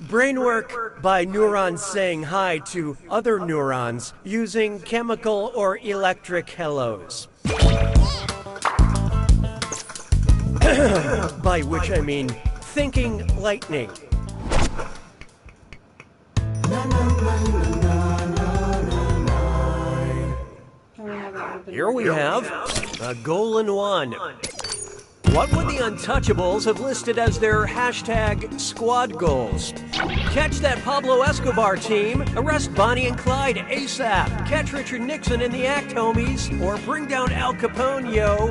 Brainwork by neurons saying hi to other neurons using chemical or electric hellos. By which I mean thinking lightning. Here we have a goal in one. What would the Untouchables have listed as their hashtag squad goals? Catch that Pablo Escobar team, arrest Bonnie and Clyde ASAP, catch Richard Nixon in the act, homies, or bring down Al Capone, yo.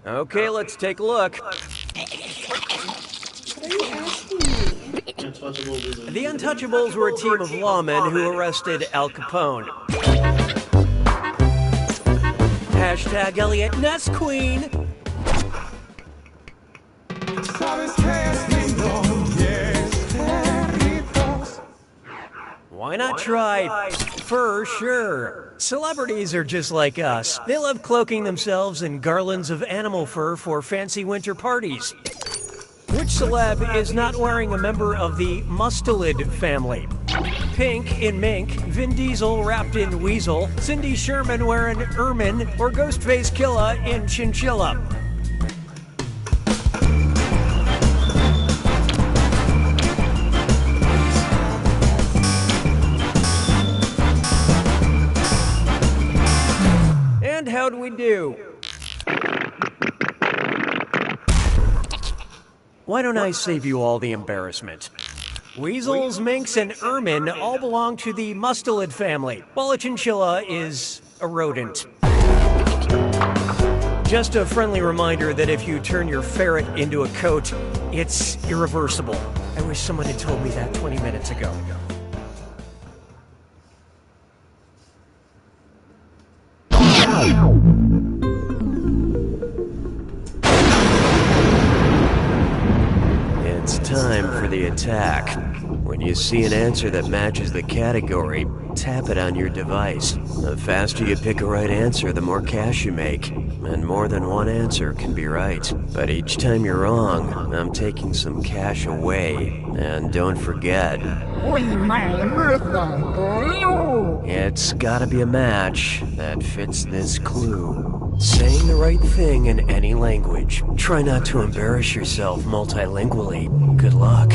Okay, let's take a look. The Untouchables were a team of lawmen who arrested Al Capone. Hashtag Elliot Ness Queen. Why not try for sure? Celebrities are just like us. They love cloaking themselves in garlands of animal fur for fancy winter parties. Which celeb is not wearing a member of the Mustelid family? Pink in mink, Vin Diesel wrapped in weasel, Cindy Sherman wearing ermine, or Ghostface Killah in chinchilla. And how'd we do? Why don't I save you all the embarrassment? Weasels, minks, and ermine all belong to the Mustelid family, while a chinchilla is a rodent. Just a friendly reminder that if you turn your ferret into a coat, it's irreversible. I wish someone had told me that 20 minutes ago. It's time for the attack. When you see an answer that matches the category, tap it on your device. The faster you pick a right answer, the more cash you make. And more than one answer can be right. But each time you're wrong, I'm taking some cash away. And don't forget, it's gotta be a match that fits this clue. Saying the right thing in any language. Try not to embarrass yourself multilingually. Good luck.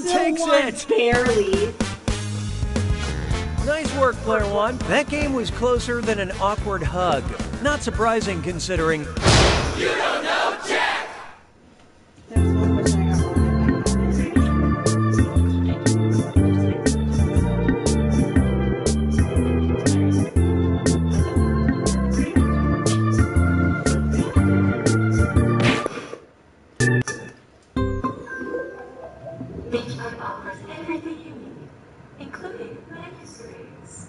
takes it. Barely. Nice work, Player One. That game was closer than an awkward hug. Not surprising considering. You don't know Jack! Benchmark offers everything you need, including manuscripts.